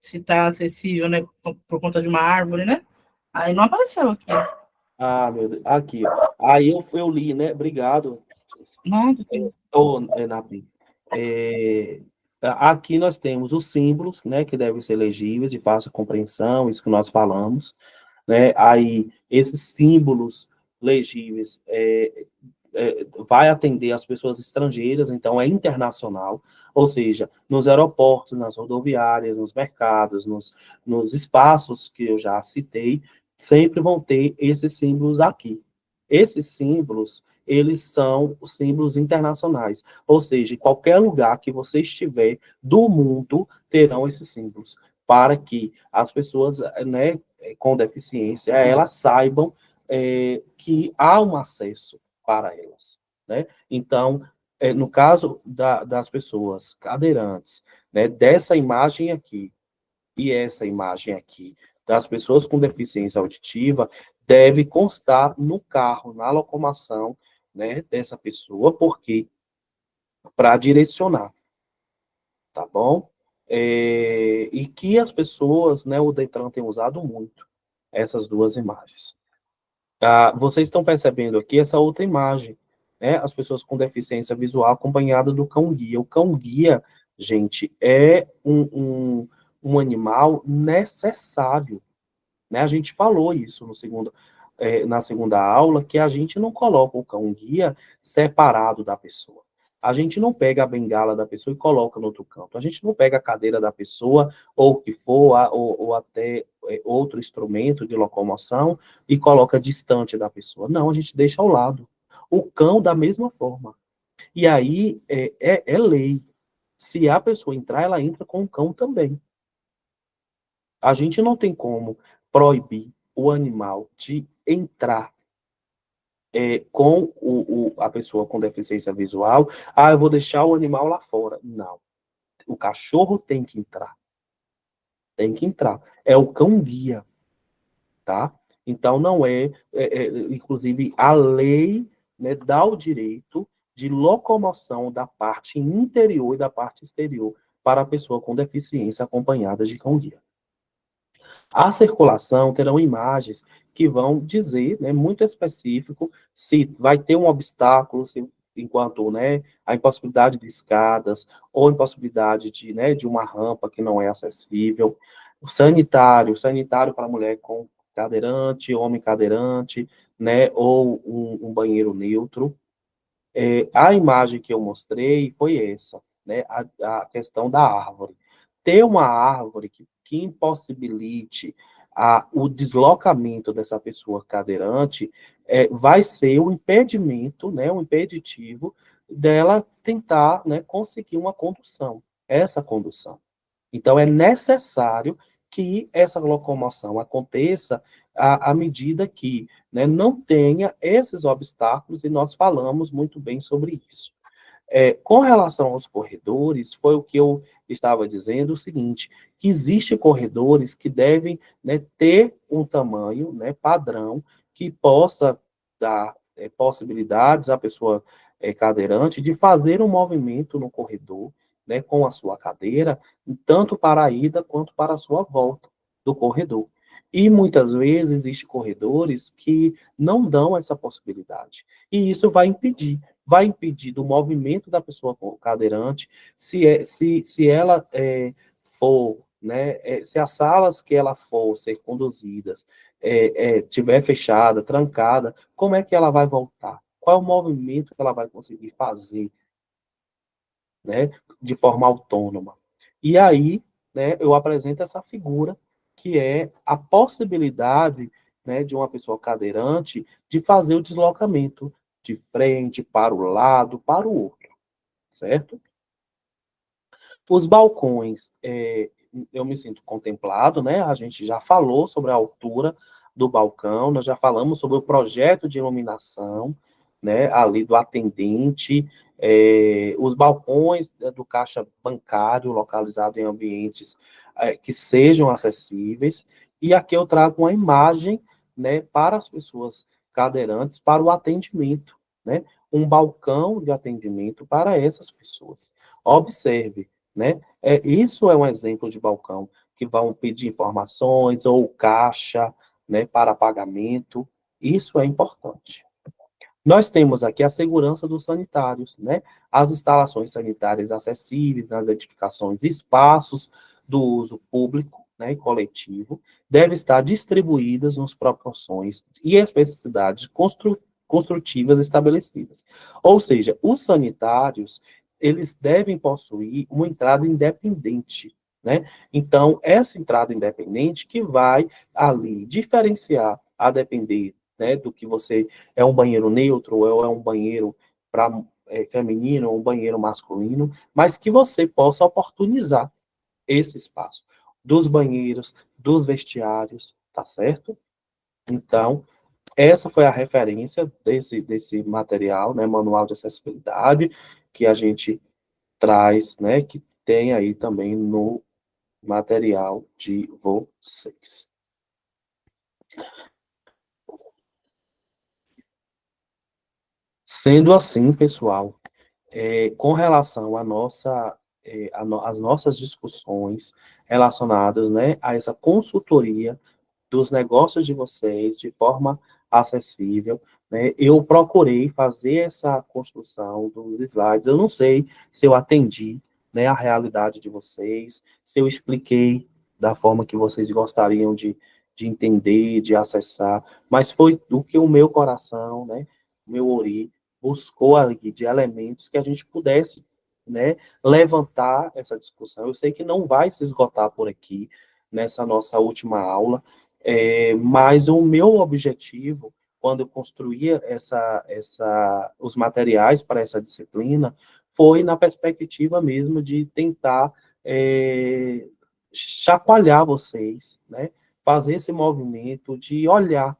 está acessível, né, por conta de uma árvore, né? Aí não apareceu aqui. meu Deus. Aqui, ó. Aí eu li, né? Obrigado. Nada, que isso. Nabi. Aqui nós temos os símbolos, né? Que devem ser legíveis, de fácil compreensão, isso que nós falamos, né? Aí, esses símbolos legíveis vai atender as pessoas estrangeiras, então é internacional, ou seja, nos aeroportos, nas rodoviárias, nos mercados, nos espaços que eu já citei, sempre vão ter esses símbolos aqui. Esses símbolos, eles são os símbolos internacionais, ou seja, em qualquer lugar que você estiver do mundo, terão esses símbolos, para que as pessoas, né, com deficiência, elas saibam que há um acesso para elas, né? Então, no caso das pessoas cadeirantes, né, dessa imagem aqui e essa imagem aqui, das pessoas com deficiência auditiva, deve constar no carro, na locomoção, né, dessa pessoa, porque para direcionar, tá bom? E que as pessoas, né, o Detran tem usado muito essas duas imagens. Vocês estão percebendo aqui essa outra imagem, né? As pessoas com deficiência visual acompanhada do cão-guia. O cão-guia, gente, é um animal necessário, né? A gente falou isso na segunda aula, que a gente não coloca o cão-guia separado da pessoa. A gente não pega a bengala da pessoa e coloca no outro canto. A gente não pega a cadeira da pessoa, ou o que for, ou até outro instrumento de locomoção, e coloca distante da pessoa. Não, a gente deixa ao lado. O cão, da mesma forma. E aí, é lei. Se a pessoa entrar, ela entra com o cão também. A gente não tem como proibir o animal de entrar com a pessoa com deficiência visual. Eu vou deixar o animal lá fora. Não. O cachorro tem que entrar. Tem que entrar. É o cão-guia, tá? Então, não inclusive, a lei, né, dá o direito de locomoção da parte interior e da parte exterior para a pessoa com deficiência acompanhada de cão-guia. A circulação terão imagens que vão dizer, né, muito específico, se vai ter um obstáculo, enquanto, né, a impossibilidade de escadas, ou impossibilidade de uma rampa que não é o sanitário para mulher com cadeirante, homem cadeirante, né, ou um banheiro neutro. A imagem que eu mostrei foi essa, né, a questão da árvore. Ter uma árvore que impossibilite o deslocamento dessa pessoa cadeirante vai ser o impedimento, né, um impeditivo dela tentar, né, conseguir uma condução, essa condução. Então, é necessário que essa locomoção aconteça à medida que, né, não tenha esses obstáculos, e nós falamos muito bem sobre isso. Com relação aos corredores, foi o que eu estava dizendo, o seguinte, que existem corredores que devem, né, ter um tamanho, né, padrão, que possa dar possibilidades à pessoa cadeirante de fazer um movimento no corredor, né, com a sua cadeira, tanto para a ida quanto para a sua volta do corredor. E muitas vezes existem corredores que não dão essa possibilidade. E isso vai impedir do movimento da pessoa cadeirante, se ela for, né, se as salas que ela for ser conduzidas tiver fechada, trancada, como é que ela vai voltar? Qual é o movimento que ela vai conseguir fazer, né, de forma autônoma? E aí, né, eu apresento essa figura que é a possibilidade, né, de uma pessoa cadeirante de fazer o deslocamento de frente, para o lado, para o outro, certo? Os balcões, eu me sinto contemplado, né? A gente já falou sobre a altura do balcão, nós já falamos sobre o projeto de iluminação, né? Ali do atendente, os balcões do caixa bancário localizado em ambientes que sejam acessíveis. E aqui eu trago uma imagem, né? Para as pessoas cadeirantes, para o atendimento, né? Um balcão de atendimento para essas pessoas. Observe, né? Isso é um exemplo de balcão que vão pedir informações ou caixa, né, para pagamento. Isso é importante. Nós temos aqui a segurança dos sanitários, né? As instalações sanitárias acessíveis nas edificações e espaços do uso público, né, e coletivo, devem estar distribuídas nas proporções e especificidades construtivas estabelecidas. Ou seja, os sanitários, eles devem possuir uma entrada independente, né? Então, essa entrada independente que vai ali diferenciar, a depender, né, do que você é um banheiro neutro ou é um banheiro para feminino ou um banheiro masculino, mas que você possa oportunizar esse espaço dos banheiros, dos vestiários, tá certo? Então, essa foi a referência desse material, né, manual de acessibilidade, que a gente traz, né, que tem aí também no material de vocês. Sendo assim, pessoal, com relação à nossa, às nossas discussões relacionadas, né, a essa consultoria dos negócios de vocês de forma acessível, né, eu procurei fazer essa construção dos slides. Eu não sei se eu atendi, né, a realidade de vocês, se eu expliquei da forma que vocês gostariam de entender, de acessar, mas foi o que o meu coração, né, meu Ori, buscou ali de elementos que a gente pudesse, né, levantar essa discussão. Eu sei que não vai se esgotar por aqui, nessa nossa última aula, mas o meu objetivo, quando eu construía os materiais para essa disciplina, foi na perspectiva mesmo de tentar chacoalhar vocês, né, fazer esse movimento de olhar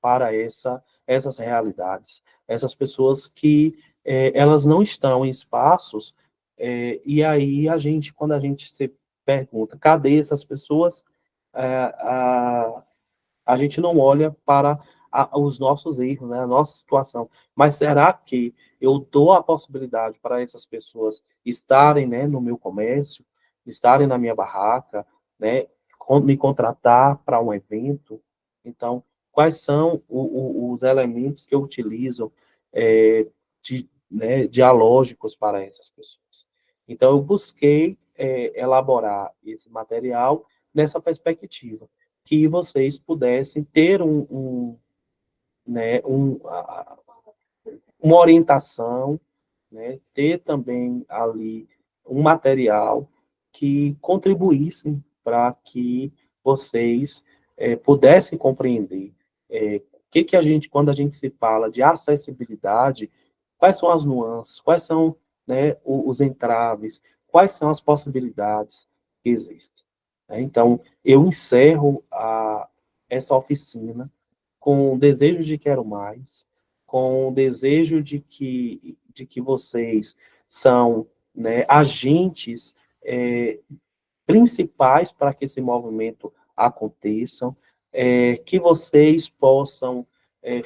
para essas realidades, essas pessoas que elas não estão em espaços, e aí quando a gente se pergunta, cadê essas pessoas? A gente não olha para os nossos erros, né, a nossa situação. Mas será que eu dou a possibilidade para essas pessoas estarem, né, no meu comércio, estarem na minha barraca, né, me contratar para um evento? Então, quais são os elementos que eu utilizo né, dialógicos para essas pessoas? Então, eu busquei elaborar esse material nessa perspectiva, que vocês pudessem ter né, uma orientação, né, ter também ali um material que contribuíssem para que vocês pudessem compreender que a gente, quando a gente se fala de acessibilidade, quais são as nuances, quais são, né, os entraves, quais são as possibilidades que existem. Né? Então, eu encerro essa oficina com o desejo de quero mais, com o desejo de que vocês são, né, agentes principais para que esse movimento aconteça, que vocês possam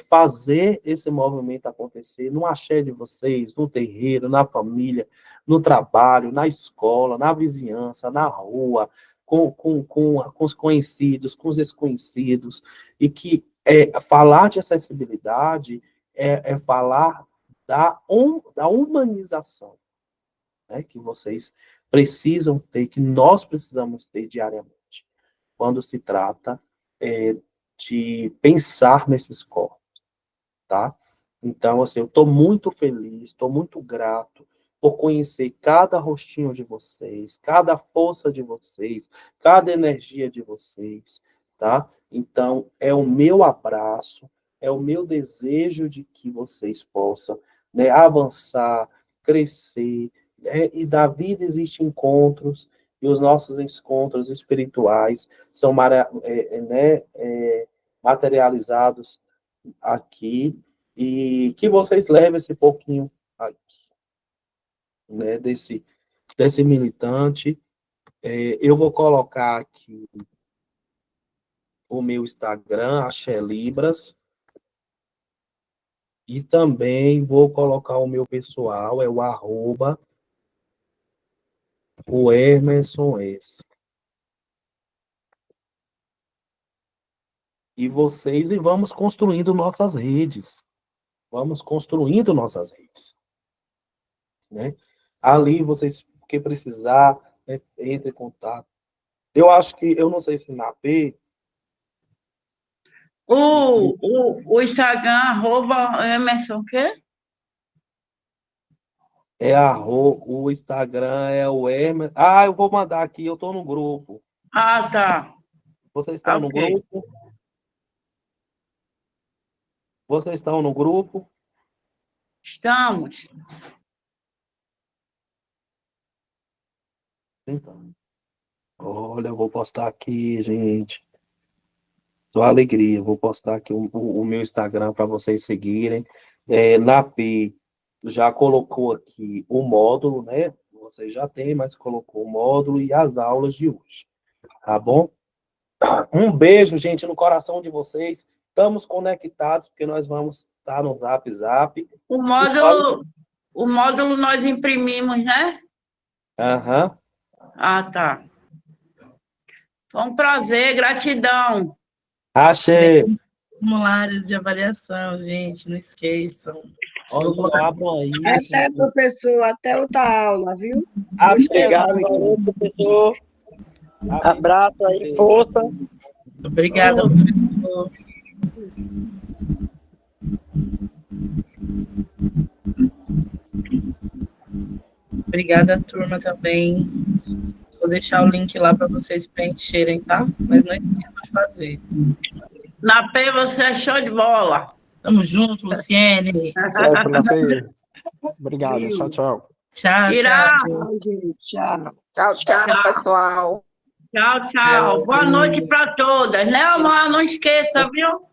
fazer esse movimento acontecer no axé de vocês, no terreiro, na família, no trabalho, na escola, na vizinhança, na rua, com os conhecidos, com os desconhecidos, e que falar de acessibilidade é falar da humanização, né, que vocês precisam ter, que nós precisamos ter diariamente, quando se trata de pensar nesses corpos, tá? Então, assim, eu estou muito feliz, estou muito grato por conhecer cada rostinho de vocês, cada força de vocês, cada energia de vocês, tá? Então, é o meu abraço, é o meu desejo de que vocês possam, né, avançar, crescer, né? E da vida existem encontros, e os nossos encontros espirituais são materializados aqui, e que vocês levem esse pouquinho aqui, né, desse militante. Eu vou colocar aqui o meu Instagram, Axé Libras, e também vou colocar o meu pessoal, é o @ o Emerson S. E vamos construindo nossas redes. Vamos construindo nossas redes. Né? Ali, vocês, que precisar, né, entre em contato. Eu acho que, eu não sei se na P... O Instagram, @Emerson, o quê? O Instagram é o Emerson. Eu vou mandar aqui, eu estou no grupo. Tá. Vocês estão no grupo? Vocês estão no grupo? Estamos. Então. Olha, eu vou postar aqui, gente. Só alegria. Vou postar aqui o meu Instagram para vocês seguirem. Na P, já colocou aqui o módulo, né? Vocês já têm, mas colocou o módulo e as aulas de hoje. Tá bom? Um beijo, gente, no coração de vocês. Estamos conectados, porque nós vamos estar no Zap. O módulo nós imprimimos, né? Aham. Tá. Foi um prazer, gratidão. Achei. Formulário de avaliação, gente, não esqueçam. Olha, abram aí. Até, professor, até outra aula, viu? Obrigado, professor. Abraço aí, força. Obrigada, professor. Obrigada, turma, também. Vou deixar o link lá para vocês preencherem, tá? Mas não esqueçam de fazer. Na P, você é show de bola. Tamo junto, Luciene. Certo, Natê. Obrigado. Tchau, tchau. Tchau, Irá. Tchau, gente. Tchau. Tchau, pessoal. Tchau. Boa noite para todas, né, amor? Não esqueça, viu?